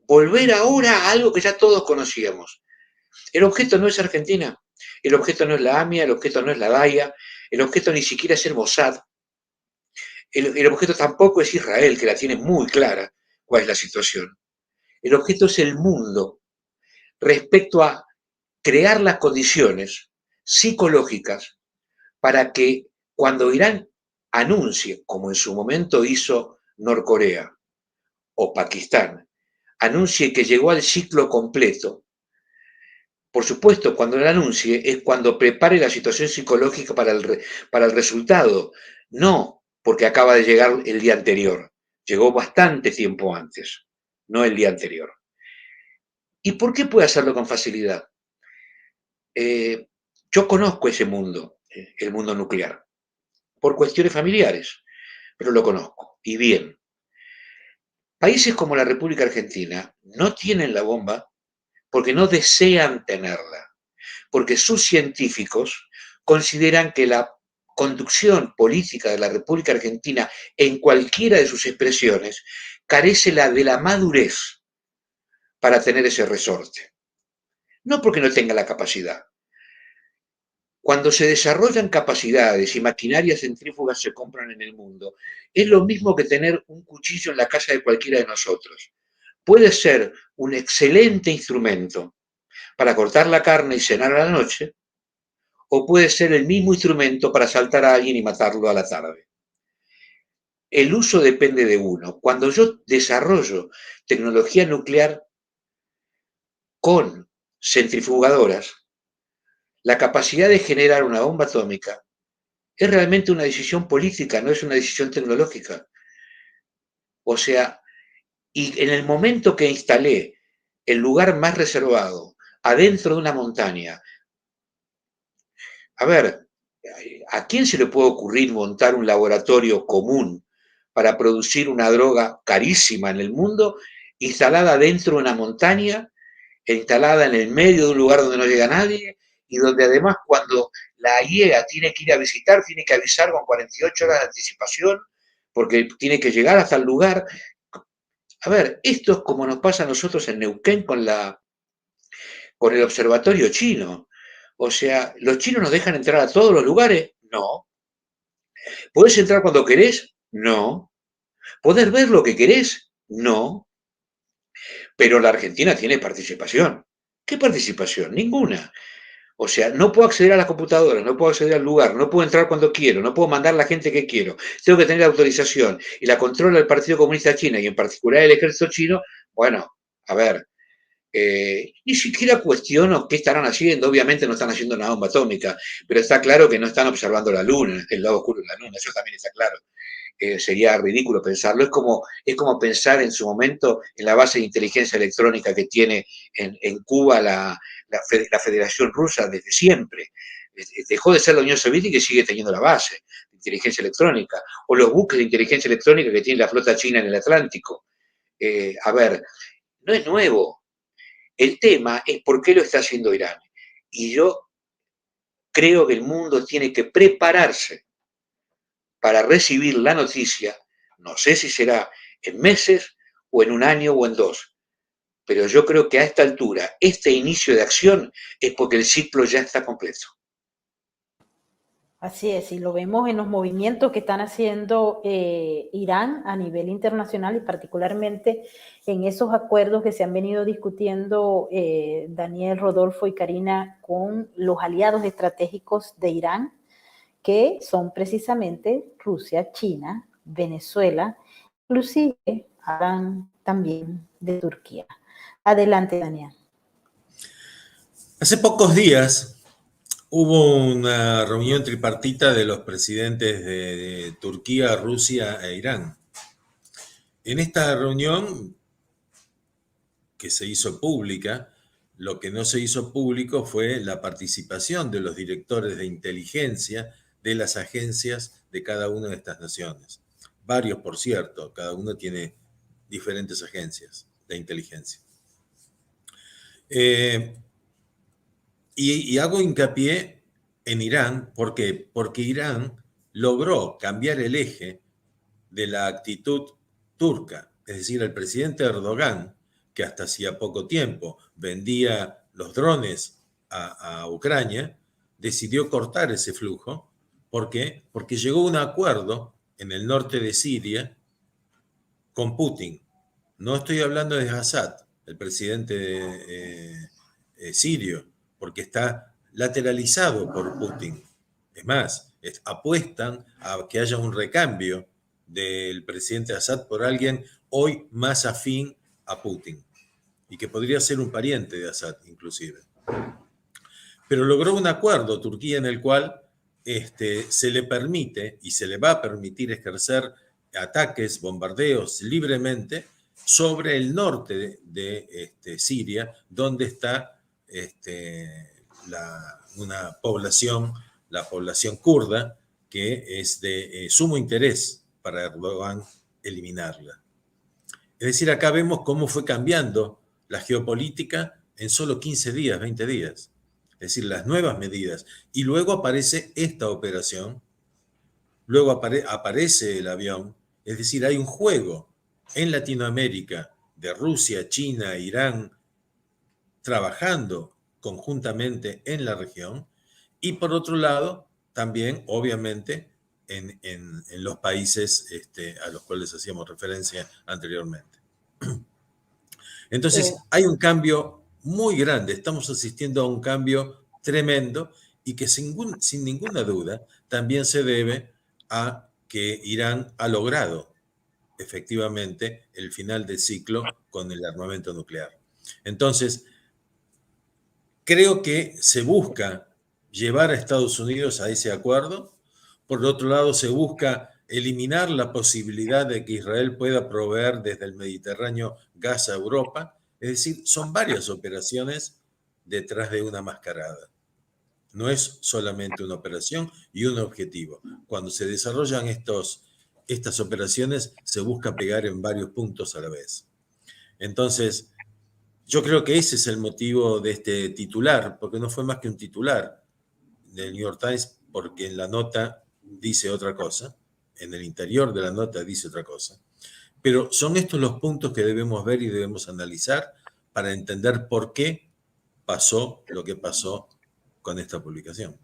Volver ahora a algo que ya todos conocíamos. El objeto no es Argentina, el objeto no es la AMIA, el objeto no es la DAIA, el objeto ni siquiera es el Mossad, el objeto tampoco es Israel, que la tiene muy clara cuál es la situación. El objeto es el mundo respecto a crear las condiciones psicológicas para que cuando Irán anuncie, como en su momento hizo Norcorea o Pakistán, anuncie que llegó al ciclo completo, por supuesto, cuando lo anuncie es cuando prepare la situación psicológica para el resultado, no porque acaba de llegar el día anterior, llegó bastante tiempo antes, no el día anterior. ¿Y por qué puede hacerlo con facilidad? Yo conozco ese mundo, el mundo nuclear, por cuestiones familiares, pero lo conozco, y bien. Países como la República Argentina no tienen la bomba porque no desean tenerla, porque sus científicos consideran que la conducción política de la República Argentina en cualquiera de sus expresiones carece de la madurez para tener ese resorte. No porque no tenga la capacidad. Cuando se desarrollan capacidades y maquinarias centrífugas se compran en el mundo, es lo mismo que tener un cuchillo en la casa de cualquiera de nosotros. Puede ser un excelente instrumento para cortar la carne y cenar a la noche, o puede ser el mismo instrumento para asaltar a alguien y matarlo a la tarde. El uso depende de uno. Cuando yo desarrollo tecnología nuclear con centrifugadoras, la capacidad de generar una bomba atómica es realmente una decisión política, no es una decisión tecnológica. O sea, y en el momento que instalé el lugar más reservado, adentro de una montaña, a ver, ¿a quién se le puede ocurrir montar un laboratorio común para producir una droga carísima en el mundo, instalada dentro de una montaña, instalada en el medio de un lugar donde no llega nadie, y donde además cuando la IEA tiene que ir a visitar, tiene que avisar con 48 horas de anticipación, porque tiene que llegar hasta el lugar? A ver, esto es como nos pasa a nosotros en Neuquén con el observatorio chino. O sea, ¿los chinos nos dejan entrar a todos los lugares? No. ¿Podés entrar cuando querés? No. ¿Podés ver lo que querés? No. Pero la Argentina tiene participación. ¿Qué participación? Ninguna. O sea, no puedo acceder a las computadoras, no puedo acceder al lugar, no puedo entrar cuando quiero, no puedo mandar a la gente que quiero. Tengo que tener autorización y la controla el Partido Comunista China y en particular el ejército chino. Bueno, a ver, ni siquiera cuestiono qué estarán haciendo. Obviamente no están haciendo una bomba atómica, pero está claro que no están observando la luna, el lado oscuro de la luna, eso también está claro. Sería ridículo pensarlo. Es como pensar en su momento en la base de inteligencia electrónica que tiene en Cuba la Federación Rusa desde siempre. Dejó de ser la Unión Soviética y sigue teniendo la base de inteligencia electrónica, o los buques de inteligencia electrónica que tiene la flota china en el Atlántico. A ver, no es nuevo. El tema es por qué lo está haciendo Irán. Y yo creo que el mundo tiene que prepararse para recibir la noticia, no sé si será en meses o en un año o en 2, pero yo creo que a esta altura, este inicio de acción es porque el ciclo ya está completo. Así es, y lo vemos en los movimientos que están haciendo Irán a nivel internacional y particularmente en esos acuerdos que se han venido discutiendo Daniel, Rodolfo y Karina con los aliados estratégicos de Irán, que son precisamente Rusia, China, Venezuela, inclusive hablan también de Turquía. Adelante, Daniel. Hace pocos días hubo una reunión tripartita de los presidentes de Turquía, Rusia e Irán. En esta reunión, que se hizo pública, lo que no se hizo público fue la participación de los directores de inteligencia de las agencias de cada una de estas naciones. Varios, por cierto, cada uno tiene diferentes agencias de inteligencia. Y hago hincapié en Irán, ¿por qué? Porque Irán logró cambiar el eje de la actitud turca, es decir, el presidente Erdogan, que hasta hacía poco tiempo vendía los drones a Ucrania, decidió cortar ese flujo. ¿Por qué? Porque llegó a un acuerdo en el norte de Siria con Putin. No estoy hablando de Assad, el presidente sirio, porque está lateralizado por Putin. Es más, apuestan a que haya un recambio del presidente Assad por alguien hoy más afín a Putin y que podría ser un pariente de Assad inclusive. Pero logró un acuerdo Turquía en el cual se le permite y se le va a permitir ejercer ataques, bombardeos libremente sobre el norte de Siria, donde está una población, la población kurda, que es de sumo interés para Erdogan eliminarla. Es decir, acá vemos cómo fue cambiando la geopolítica en solo 15 días, 20 días. Es decir, las nuevas medidas. Y luego aparece esta operación, luego aparece el avión. Es decir, hay un juego en Latinoamérica de Rusia, China, Irán, trabajando conjuntamente en la región. Y por otro lado, también, obviamente, en los países a los cuales hacíamos referencia anteriormente. Entonces, hay un cambio muy grande, estamos asistiendo a un cambio tremendo y que sin ninguna duda también se debe a que Irán ha logrado efectivamente el final del ciclo con el armamento nuclear. Entonces, creo que se busca llevar a Estados Unidos a ese acuerdo. Por otro lado, se busca eliminar la posibilidad de que Israel pueda proveer desde el Mediterráneo gas a Europa. Es decir, son varias operaciones detrás de una mascarada. No es solamente una operación y un objetivo. Cuando se desarrollan estas operaciones, se busca pegar en varios puntos a la vez. Entonces, yo creo que ese es el motivo de este titular, porque no fue más que un titular del New York Times, porque en la nota dice otra cosa, en el interior de la nota dice otra cosa. Pero son estos los puntos que debemos ver y debemos analizar para entender por qué pasó lo que pasó con esta publicación.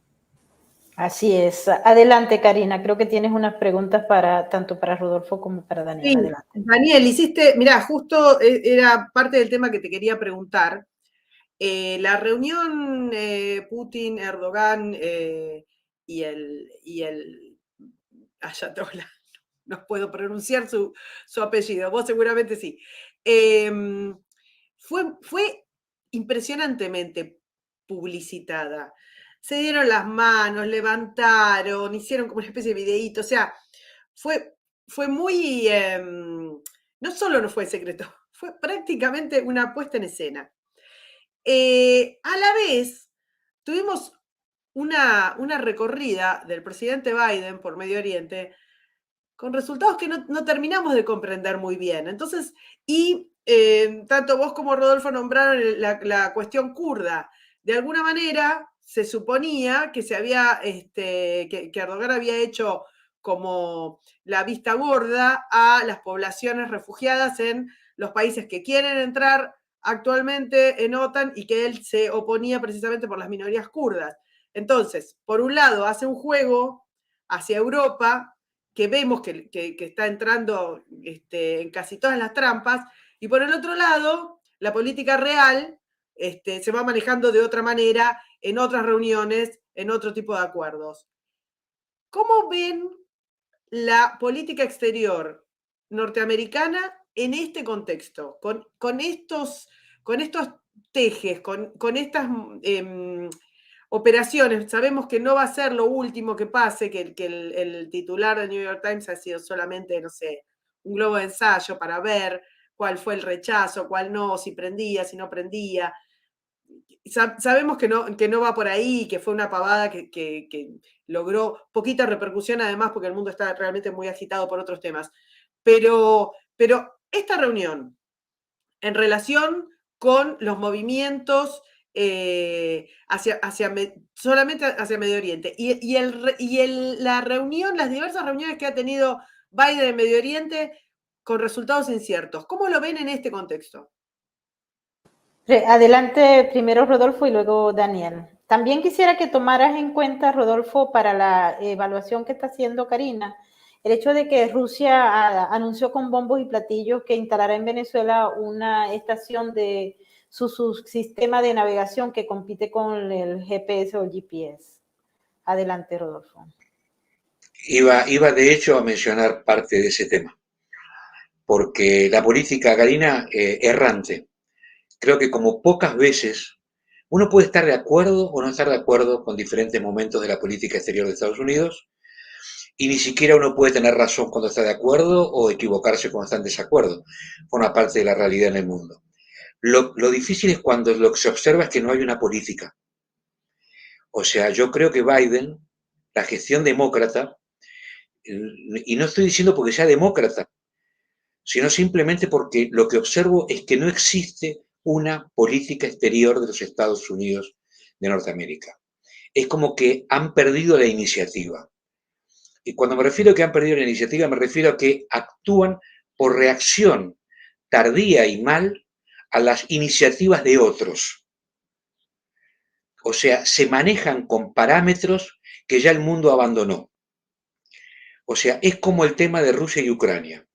Así es. Adelante, Karina. Creo que tienes unas preguntas tanto para Rodolfo como para Daniel. Sí, adelante. Daniel, mirá, justo era parte del tema que te quería preguntar. La reunión Putin-Erdogan y el Ayatollah, no puedo pronunciar su apellido, vos seguramente sí, fue impresionantemente publicitada. Se dieron las manos, levantaron, hicieron como una especie de videíto, o sea, fue muy, no solo no fue secreto, fue prácticamente una puesta en escena. A la vez, tuvimos una recorrida del presidente Biden por Medio Oriente con resultados que no terminamos de comprender muy bien. Entonces, tanto vos como Rodolfo nombraron la cuestión kurda. De alguna manera, se suponía que que Erdogan había hecho como la vista gorda a las poblaciones refugiadas en los países que quieren entrar actualmente en OTAN y que él se oponía precisamente por las minorías kurdas. Entonces, por un lado, hace un juego hacia Europa que vemos que está entrando en casi todas las trampas, y por el otro lado, la política real se va manejando de otra manera en otras reuniones, en otro tipo de acuerdos. ¿Cómo ven la política exterior norteamericana en este contexto? Con estos tejes, con estas operaciones. Sabemos que no va a ser lo último que pase, que el titular del New York Times ha sido solamente, no sé, un globo de ensayo para ver cuál fue el rechazo, cuál no, si prendía, si no prendía. Sabemos que no va por ahí, que fue una pavada que logró poquita repercusión además porque el mundo está realmente muy agitado por otros temas. Pero esta reunión en relación con los movimientos solamente hacia Medio Oriente las diversas reuniones que ha tenido Biden en Medio Oriente con resultados inciertos. ¿Cómo lo ven en este contexto? Adelante primero Rodolfo y luego Daniel. También quisiera que tomaras en cuenta, Rodolfo, para la evaluación que está haciendo Karina, el hecho de que Rusia anunció con bombos y platillos que instalará en Venezuela una estación de su sistema de navegación que compite con el GPS o el GPS. Adelante, Rodolfo. Iba de hecho a mencionar parte de ese tema, porque la política, Karina, errante. Creo que como pocas veces uno puede estar de acuerdo o no estar de acuerdo con diferentes momentos de la política exterior de Estados Unidos, y ni siquiera uno puede tener razón cuando está de acuerdo o equivocarse cuando está en desacuerdo. Forma parte de la realidad en el mundo. Lo difícil es cuando lo que se observa es que no hay una política. O sea, yo creo que Biden, la gestión demócrata, y no estoy diciendo porque sea demócrata, sino simplemente porque lo que observo es que no existe una política exterior de los Estados Unidos de Norteamérica. Es como que han perdido la iniciativa. Y cuando me refiero a que han perdido la iniciativa, me refiero a que actúan por reacción tardía y mal a las iniciativas de otros. O sea, se manejan con parámetros que ya el mundo abandonó. O sea, es como el tema de Rusia y Ucrania.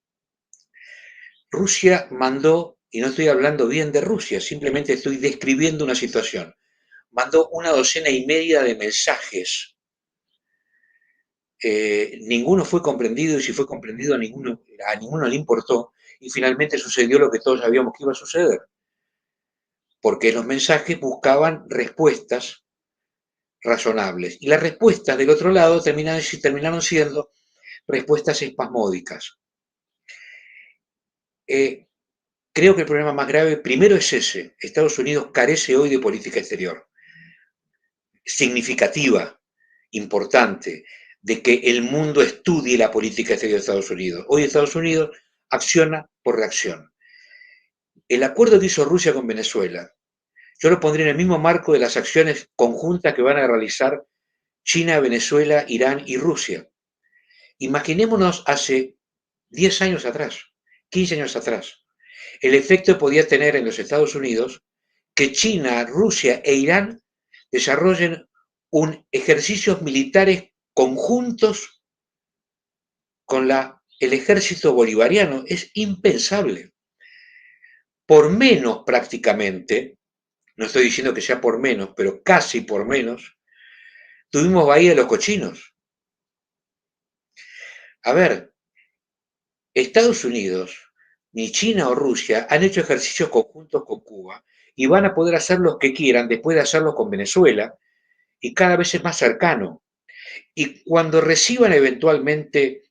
Rusia mandó, y no estoy hablando bien de Rusia, simplemente estoy describiendo una situación, mandó 1,5 de mensajes. Ninguno fue comprendido, y si fue comprendido a ninguno le importó, y finalmente sucedió lo que todos sabíamos que iba a suceder, porque los mensajes buscaban respuestas razonables, y las respuestas del otro lado terminaron siendo respuestas espasmódicas. Creo que el problema más grave primero es ese. Estados Unidos carece hoy de política exterior significativa, importante, de que el mundo estudie la política exterior de Estados Unidos. Hoy Estados Unidos acciona por reacción. El acuerdo que hizo Rusia con Venezuela, yo lo pondría en el mismo marco de las acciones conjuntas que van a realizar China, Venezuela, Irán y Rusia. Imaginémonos hace 10 años atrás, 15 años atrás, el efecto que podía tener en los Estados Unidos que China, Rusia e Irán desarrollen ejercicios militares conjuntos con el ejército bolivariano. Es impensable. Por menos prácticamente, no estoy diciendo que sea por menos, pero casi por menos, tuvimos Bahía de los Cochinos. A ver, Estados Unidos, ni China o Rusia han hecho ejercicios conjuntos con Cuba y van a poder hacer los que quieran después de hacerlo con Venezuela, y cada vez es más cercano. Y cuando reciban eventualmente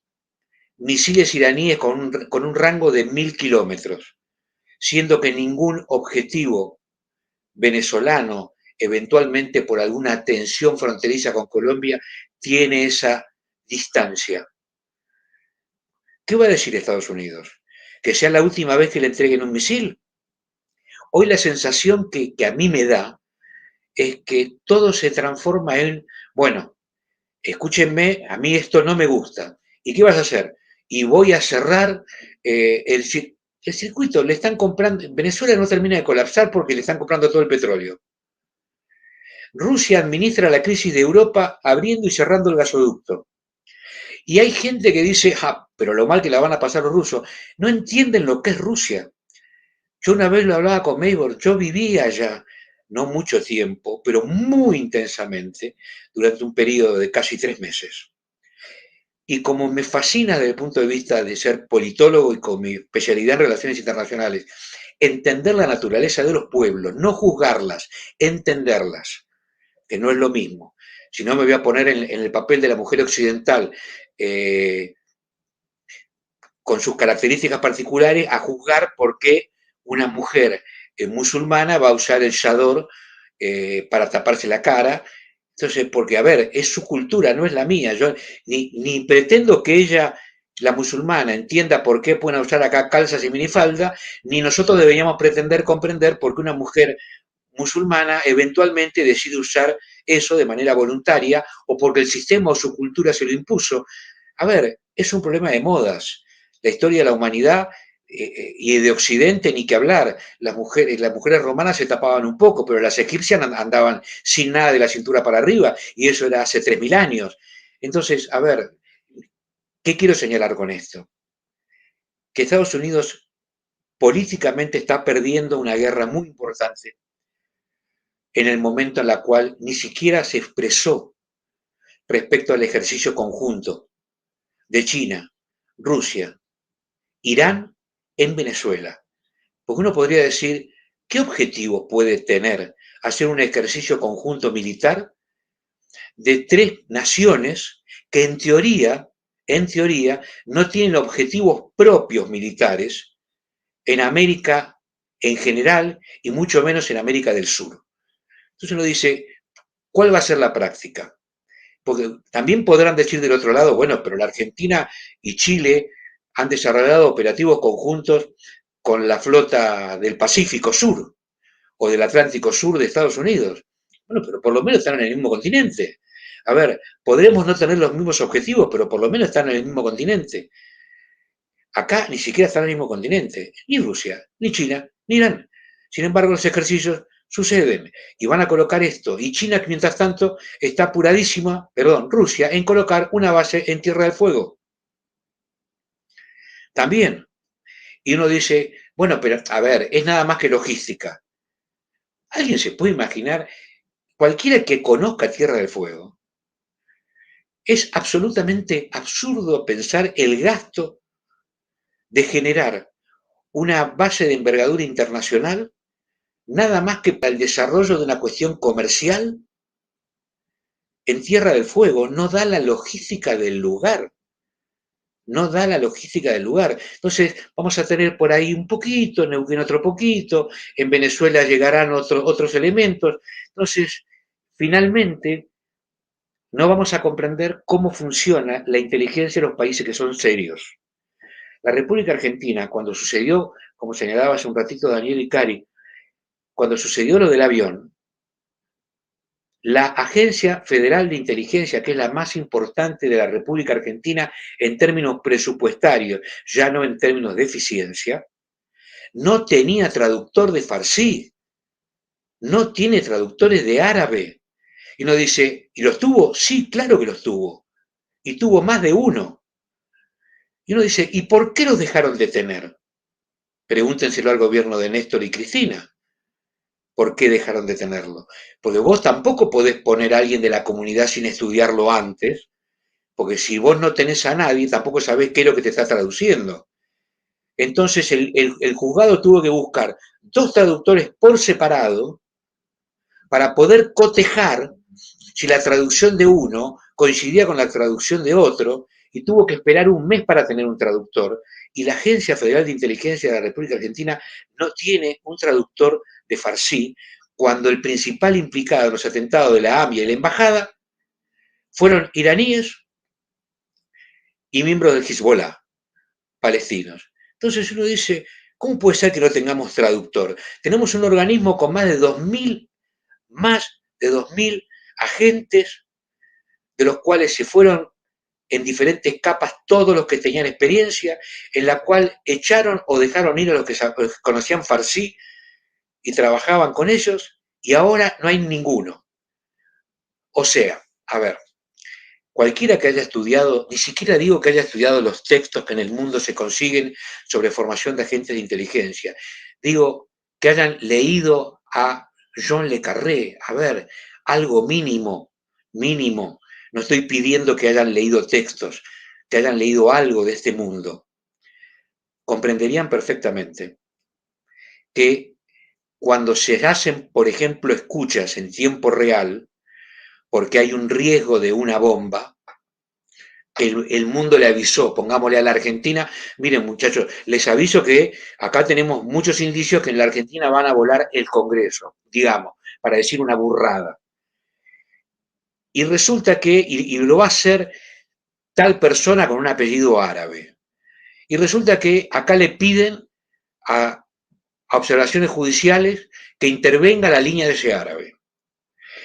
misiles iraníes con un rango de 1000 kilómetros, siendo que ningún objetivo venezolano eventualmente por alguna tensión fronteriza con Colombia, tiene esa distancia. ¿Qué va a decir Estados Unidos? ¿Que sea la última vez que le entreguen un misil? Hoy la sensación que a mí me da es que todo se transforma en, bueno, escúchenme, a mí esto no me gusta. ¿Y qué vas a hacer? Y voy a cerrar el circuito. Le están comprando, Venezuela no termina de colapsar porque le están comprando todo el petróleo. Rusia administra la crisis de Europa abriendo y cerrando el gasoducto. Y hay gente que dice, pero lo mal que la van a pasar los rusos. No entienden lo que es Rusia. Yo una vez lo hablaba con Maybor, yo vivía allá, no mucho tiempo, pero muy intensamente, durante un periodo de casi 3 meses. Y como me fascina desde el punto de vista de ser politólogo y con mi especialidad en relaciones internacionales, entender la naturaleza de los pueblos, no juzgarlas, entenderlas, que no es lo mismo. Si no, me voy a poner en el papel de la mujer occidental, con sus características particulares, a juzgar por qué una mujer musulmana va a usar el chador para taparse la cara. Entonces, porque, a ver, es su cultura, no es la mía. Yo ni pretendo que ella, la musulmana, entienda por qué pueden usar acá calzas y minifalda, ni nosotros deberíamos pretender comprender por qué una mujer musulmana eventualmente decide usar eso de manera voluntaria o porque el sistema o su cultura se lo impuso. A ver, es un problema de modas. La historia de la humanidad y de Occidente ni que hablar. Las mujeres romanas se tapaban un poco, pero las egipcias andaban sin nada de la cintura para arriba, y eso era hace 3000 años. Entonces, a ver, ¿qué quiero señalar con esto? Que Estados Unidos políticamente está perdiendo una guerra muy importante en el momento en el cual ni siquiera se expresó respecto al ejercicio conjunto de China, Rusia, Irán en Venezuela. Porque uno podría decir, ¿qué objetivo puede tener hacer un ejercicio conjunto militar de 3 naciones que en teoría, no tienen objetivos propios militares en América en general y mucho menos en América del Sur? Entonces uno dice, ¿cuál va a ser la práctica? Porque también podrán decir del otro lado, bueno, pero la Argentina y Chile han desarrollado operativos conjuntos con la flota del Pacífico Sur o del Atlántico Sur de Estados Unidos. Bueno, pero por lo menos están en el mismo continente. A ver, podremos no tener los mismos objetivos, pero por lo menos están en el mismo continente. Acá ni siquiera están en el mismo continente, ni Rusia, ni China, ni Irán. Sin embargo, los ejercicios suceden y van a colocar esto. Y China, mientras tanto, está apuradísima, Rusia, en colocar una base en Tierra del Fuego. También. Y uno dice, bueno, pero a ver, es nada más que logística. ¿Alguien se puede imaginar, cualquiera que conozca Tierra del Fuego, es absolutamente absurdo pensar el gasto de generar una base de envergadura internacional nada más que para el desarrollo de una cuestión comercial en Tierra del Fuego? No da la logística del lugar. No da la logística del lugar. Entonces, vamos a tener por ahí un poquito, en Neuquén otro poquito, en Venezuela llegarán otros elementos. Entonces, finalmente, no vamos a comprender cómo funciona la inteligencia de los países que son serios. La República Argentina, cuando sucedió, como señalaba hace un ratito Daniel Icari, cuando sucedió lo del avión, la Agencia Federal de Inteligencia, que es la más importante de la República Argentina en términos presupuestarios, ya no en términos de eficiencia, no tenía traductor de farsi, no tiene traductores de árabe. Y uno dice, ¿y los tuvo? Sí, claro que los tuvo. Y tuvo más de uno. Y uno dice, ¿y por qué los dejaron de tener? Pregúntenselo al gobierno de Néstor y Cristina. ¿Por qué dejaron de tenerlo? Porque vos tampoco podés poner a alguien de la comunidad sin estudiarlo antes, porque si vos no tenés a nadie, tampoco sabés qué es lo que te está traduciendo. Entonces el juzgado tuvo que buscar 2 traductores por separado para poder cotejar si la traducción de uno coincidía con la traducción de otro, y tuvo que esperar un mes para tener un traductor. Y la Agencia Federal de Inteligencia de la República Argentina no tiene un traductor de farsi, cuando el principal implicado en los atentados de la AMIA y la embajada fueron iraníes y miembros del Hezbollah, palestinos. Entonces uno dice, ¿cómo puede ser que no tengamos traductor? Tenemos un organismo con más de 2.000 agentes, de los cuales se fueron en diferentes capas todos los que tenían experiencia, en la cual echaron o dejaron ir a los que conocían farsi y trabajaban con ellos, y ahora no hay ninguno. O sea, a ver, cualquiera que haya estudiado, ni siquiera digo que haya estudiado los textos que en el mundo se consiguen sobre formación de agentes de inteligencia, digo que hayan leído a John le Carré, a ver, algo mínimo, mínimo. No estoy pidiendo que hayan leído textos, que hayan leído algo de este mundo. Comprenderían perfectamente que cuando se hacen, por ejemplo, escuchas en tiempo real, porque hay un riesgo de una bomba, el mundo le avisó, pongámosle a la Argentina, miren muchachos, les aviso que acá tenemos muchos indicios que en la Argentina van a volar el Congreso, digamos, para decir una burrada. Y resulta que, y lo va a hacer tal persona con un apellido árabe. Y resulta que acá le piden a observaciones judiciales que intervenga la línea de ese árabe.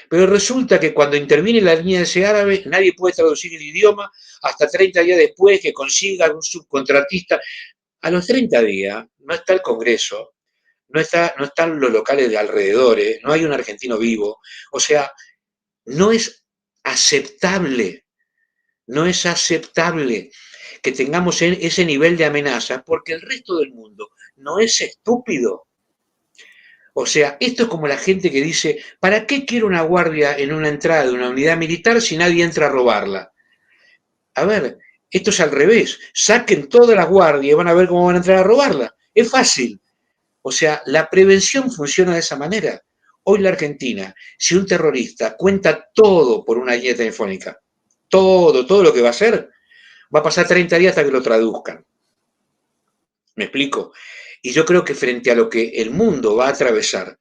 Pero resulta que cuando interviene la línea de ese árabe, nadie puede traducir el idioma hasta 30 días después que consiga un subcontratista. A los 30 días no está el Congreso, no están los locales de alrededores, no hay un argentino vivo. O sea, no es aceptable, no es aceptable que tengamos ese nivel de amenaza porque el resto del mundo no es estúpido. O sea, esto es como la gente que dice, ¿para qué quiero una guardia en una entrada de una unidad militar si nadie entra a robarla? A ver, esto es al revés. Saquen todas las guardias y van a ver cómo van a entrar a robarla. Es fácil. O sea, la prevención funciona de esa manera. Hoy la Argentina, si un terrorista cuenta todo por una línea telefónica, todo lo que va a hacer, va a pasar 30 días hasta que lo traduzcan. ¿Me explico? Y yo creo que frente a lo que el mundo va a atravesar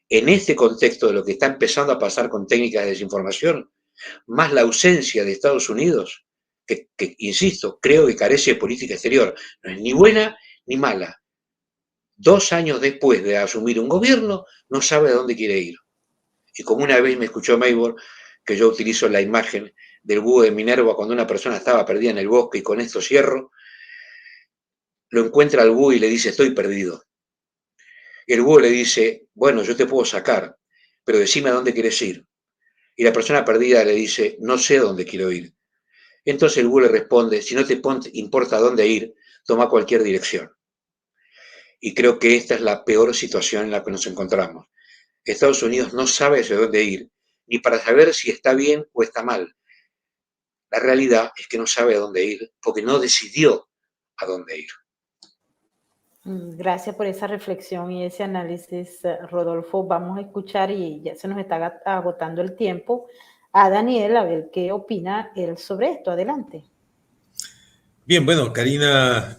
en este contexto de lo que está empezando a pasar con técnicas de desinformación, más la ausencia de Estados Unidos, que insisto, creo que carece de política exterior, no es ni buena ni mala. 2 años después de asumir un gobierno, no sabe a dónde quiere ir. Y como una vez me escuchó Maybor, que yo utilizo la imagen del búho de Minerva cuando una persona estaba perdida en el bosque, y con esto cierro, lo encuentra al búho y le dice, estoy perdido. Y el búho le dice, bueno, yo te puedo sacar, pero decime a dónde quieres ir. Y la persona perdida le dice, no sé a dónde quiero ir. Entonces el búho le responde, si no te importa a dónde ir, toma cualquier dirección. Y creo que esta es la peor situación en la que nos encontramos. Estados Unidos no sabe hacia dónde ir, ni para saber si está bien o está mal. La realidad es que no sabe a dónde ir porque no decidió a dónde ir. Gracias por esa reflexión y ese análisis, Rodolfo. Vamos a escuchar, y ya se nos está agotando el tiempo, a Daniel a ver qué opina él sobre esto. Adelante. Bien, bueno, Karina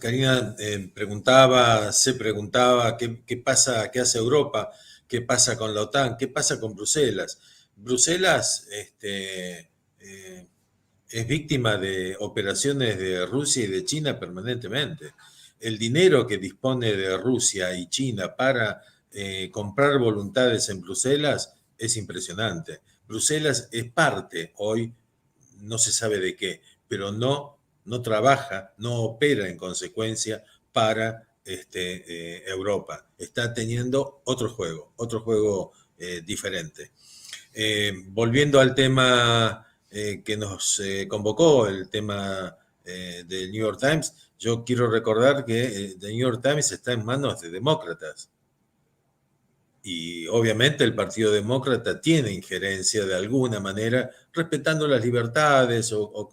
se preguntaba qué pasa, qué hace Europa, qué pasa con la OTAN, qué pasa con Bruselas. Bruselas es víctima de operaciones de Rusia y de China permanentemente. El dinero que dispone de Rusia y China para comprar voluntades en Bruselas es impresionante. Bruselas es parte hoy, no se sabe de qué, pero no trabaja, no opera en consecuencia para Europa. Está teniendo otro juego diferente. Volviendo al tema que nos convocó, el tema del New York Times, yo quiero recordar que The New York Times está en manos de demócratas. Y obviamente el Partido Demócrata tiene injerencia de alguna manera, respetando las libertades o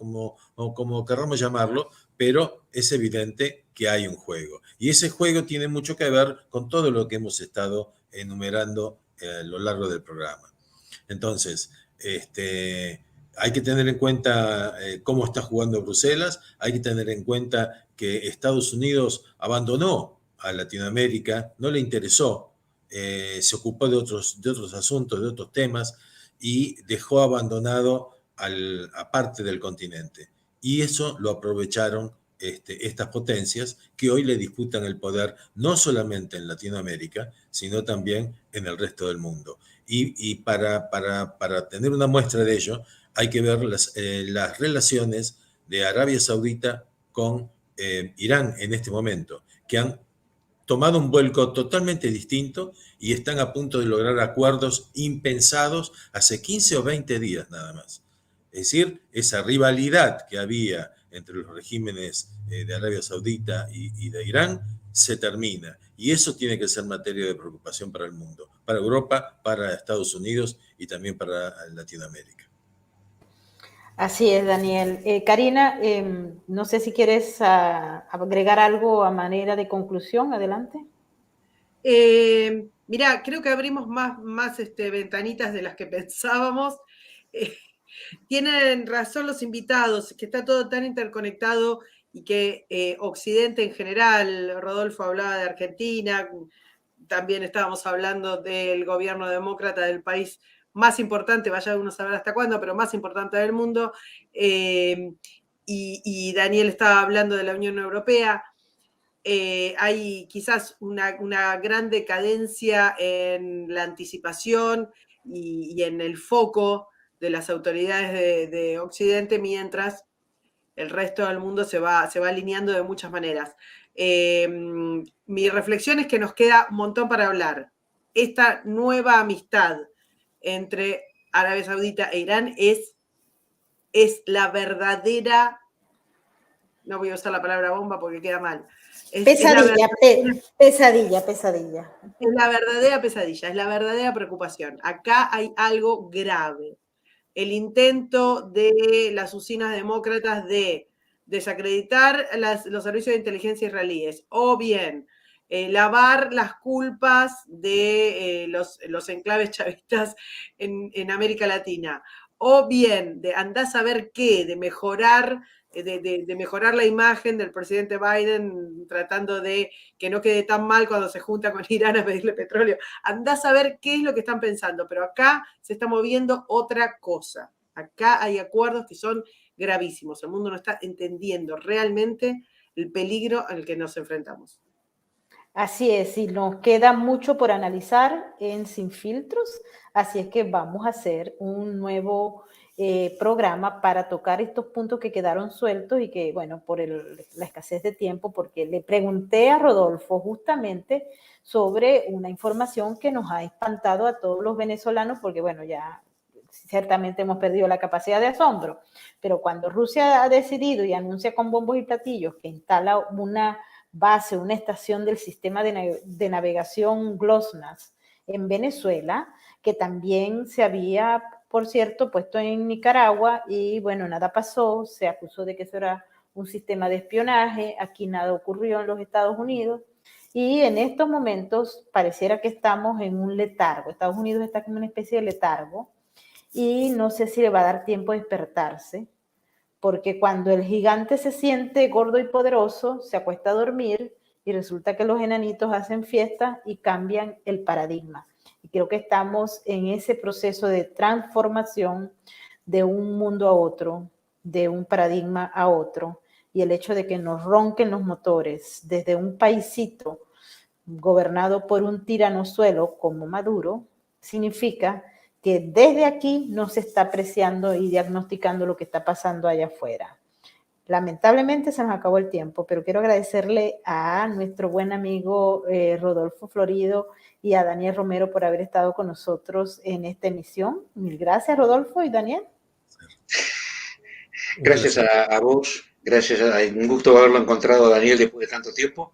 como querramos llamarlo, pero es evidente que hay un juego. Y ese juego tiene mucho que ver con todo lo que hemos estado enumerando a lo largo del programa. Entonces, hay que tener en cuenta cómo está jugando Bruselas, hay que tener en cuenta que Estados Unidos abandonó a Latinoamérica, no le interesó. se ocupó de otros asuntos, de otros temas, y dejó abandonado a parte del continente. Y eso lo aprovecharon estas potencias que hoy le disputan el poder no solamente en Latinoamérica, sino también en el resto del mundo. Y para tener una muestra de ello, hay que ver las relaciones de Arabia Saudita con Irán en este momento, que han tomado un vuelco totalmente distinto y están a punto de lograr acuerdos impensados hace 15 o 20 días nada más. Es decir, esa rivalidad que había entre los regímenes de Arabia Saudita y de Irán se termina. Y eso tiene que ser materia de preocupación para el mundo, para Europa, para Estados Unidos y también para Latinoamérica. Así es, Daniel. Karina, no sé si quieres agregar algo a manera de conclusión. Adelante. Mirá, creo que abrimos más ventanitas de las que pensábamos. Tienen razón los invitados, que está todo tan interconectado y que Occidente en general, Rodolfo hablaba de Argentina, también estábamos hablando del gobierno demócrata del país más importante, vaya uno a saber hasta cuándo, pero más importante del mundo, y Daniel estaba hablando de la Unión Europea. Hay quizás una gran decadencia en la anticipación y en el foco de las autoridades de Occidente, mientras el resto del mundo se va alineando de muchas maneras. Mi reflexión es que nos queda un montón para hablar. Esta nueva amistad entre Arabia Saudita e Irán es la verdadera, no voy a usar la palabra bomba porque queda mal. Pesadilla. Es la verdadera pesadilla, es la verdadera preocupación. Acá hay algo grave. El intento de las usinas demócratas de desacreditar los servicios de inteligencia israelíes, o bien lavar las culpas de los enclaves chavistas en América Latina, o bien de andar a saber qué, de mejorar la imagen del presidente Biden tratando de que no quede tan mal cuando se junta con Irán a pedirle petróleo. Andá a saber qué es lo que están pensando, pero acá se está moviendo otra cosa. Acá hay acuerdos que son gravísimos. El mundo no está entendiendo realmente el peligro al que nos enfrentamos. Así es, y nos queda mucho por analizar en Sin Filtros, así es que vamos a hacer un nuevo programa para tocar estos puntos que quedaron sueltos y que, bueno, por la escasez de tiempo, porque le pregunté a Rodolfo justamente sobre una información que nos ha espantado a todos los venezolanos, porque, bueno, ya ciertamente hemos perdido la capacidad de asombro, pero cuando Rusia ha decidido y anuncia con bombos y platillos que instala una base, una estación del sistema de navegación GLONASS en Venezuela, que también se había, por cierto, puesto en Nicaragua y bueno, nada pasó, se acusó de que eso era un sistema de espionaje, aquí nada ocurrió en los Estados Unidos y en estos momentos pareciera que estamos en un letargo, Estados Unidos está como una especie de letargo y no sé si le va a dar tiempo de despertarse, porque cuando el gigante se siente gordo y poderoso, se acuesta a dormir y resulta que los enanitos hacen fiesta y cambian el paradigma. Y creo que estamos en ese proceso de transformación de un mundo a otro, de un paradigma a otro, y el hecho de que nos ronquen los motores desde un paisito gobernado por un tiranozuelo como Maduro, significa que desde aquí no se está apreciando y diagnosticando lo que está pasando allá afuera. Lamentablemente se nos acabó el tiempo, pero quiero agradecerle a nuestro buen amigo Rodolfo Florido y a Daniel Romero por haber estado con nosotros en esta emisión. Mil gracias, Rodolfo y Daniel. Gracias a vos, un gusto haberlo encontrado, Daniel, después de tanto tiempo.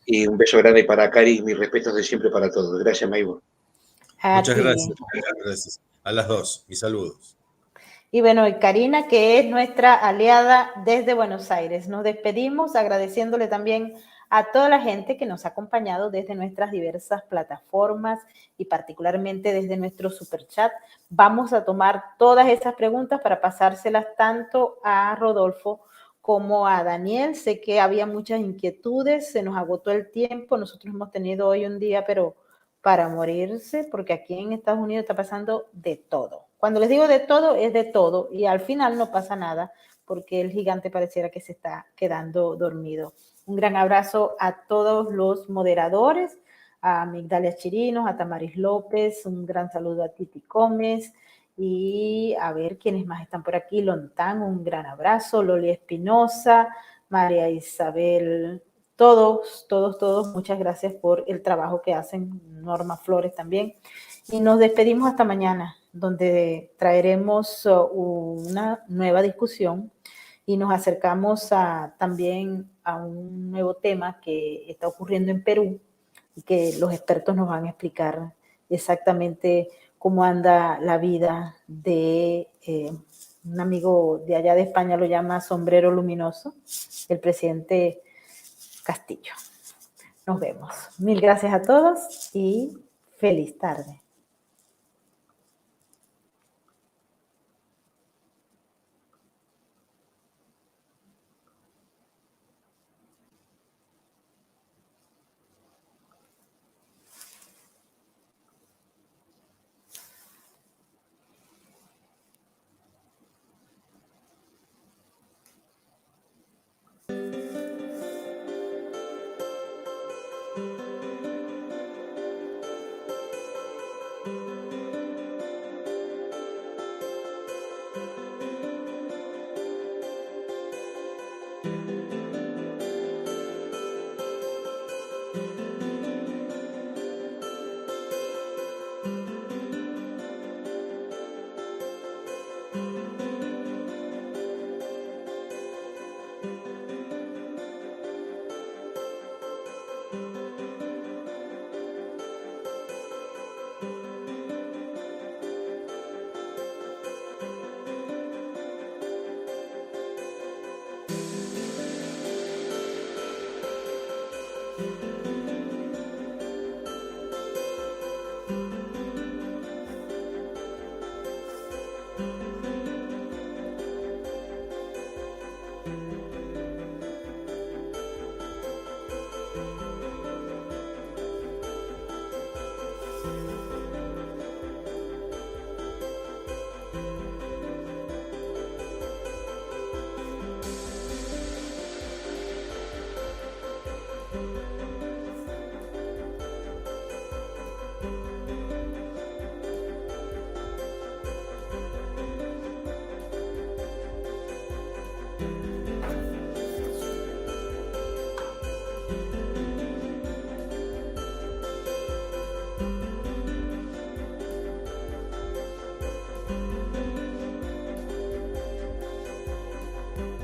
Y un beso grande para Cari y mis respetos de siempre para todos. Gracias, Maibor. Muchas gracias. A las dos, mis saludos. Y bueno, y Karina, que es nuestra aliada desde Buenos Aires. Nos despedimos agradeciéndole también a toda la gente que nos ha acompañado desde nuestras diversas plataformas y particularmente desde nuestro superchat. Vamos a tomar todas esas preguntas para pasárselas tanto a Rodolfo como a Daniel. Sé que había muchas inquietudes, se nos agotó el tiempo. Nosotros hemos tenido hoy un día, pero para morirse, porque aquí en Estados Unidos está pasando de todo. Cuando les digo de todo, es de todo, y al final no pasa nada, porque el gigante pareciera que se está quedando dormido. Un gran abrazo a todos los moderadores, a Migdalia Chirinos, a Tamaris López, un gran saludo a Titi Gómez, y a ver quiénes más están por aquí. Lontán, un gran abrazo, Loli Espinosa, María Isabel, todos, muchas gracias por el trabajo que hacen, Norma Flores también. Y nos despedimos hasta mañana, donde traeremos una nueva discusión y nos acercamos también a un nuevo tema que está ocurriendo en Perú y que los expertos nos van a explicar exactamente cómo anda la vida de un amigo de allá de España, lo llama Sombrero Luminoso, el presidente Castillo. Nos vemos. Mil gracias a todos y feliz tarde.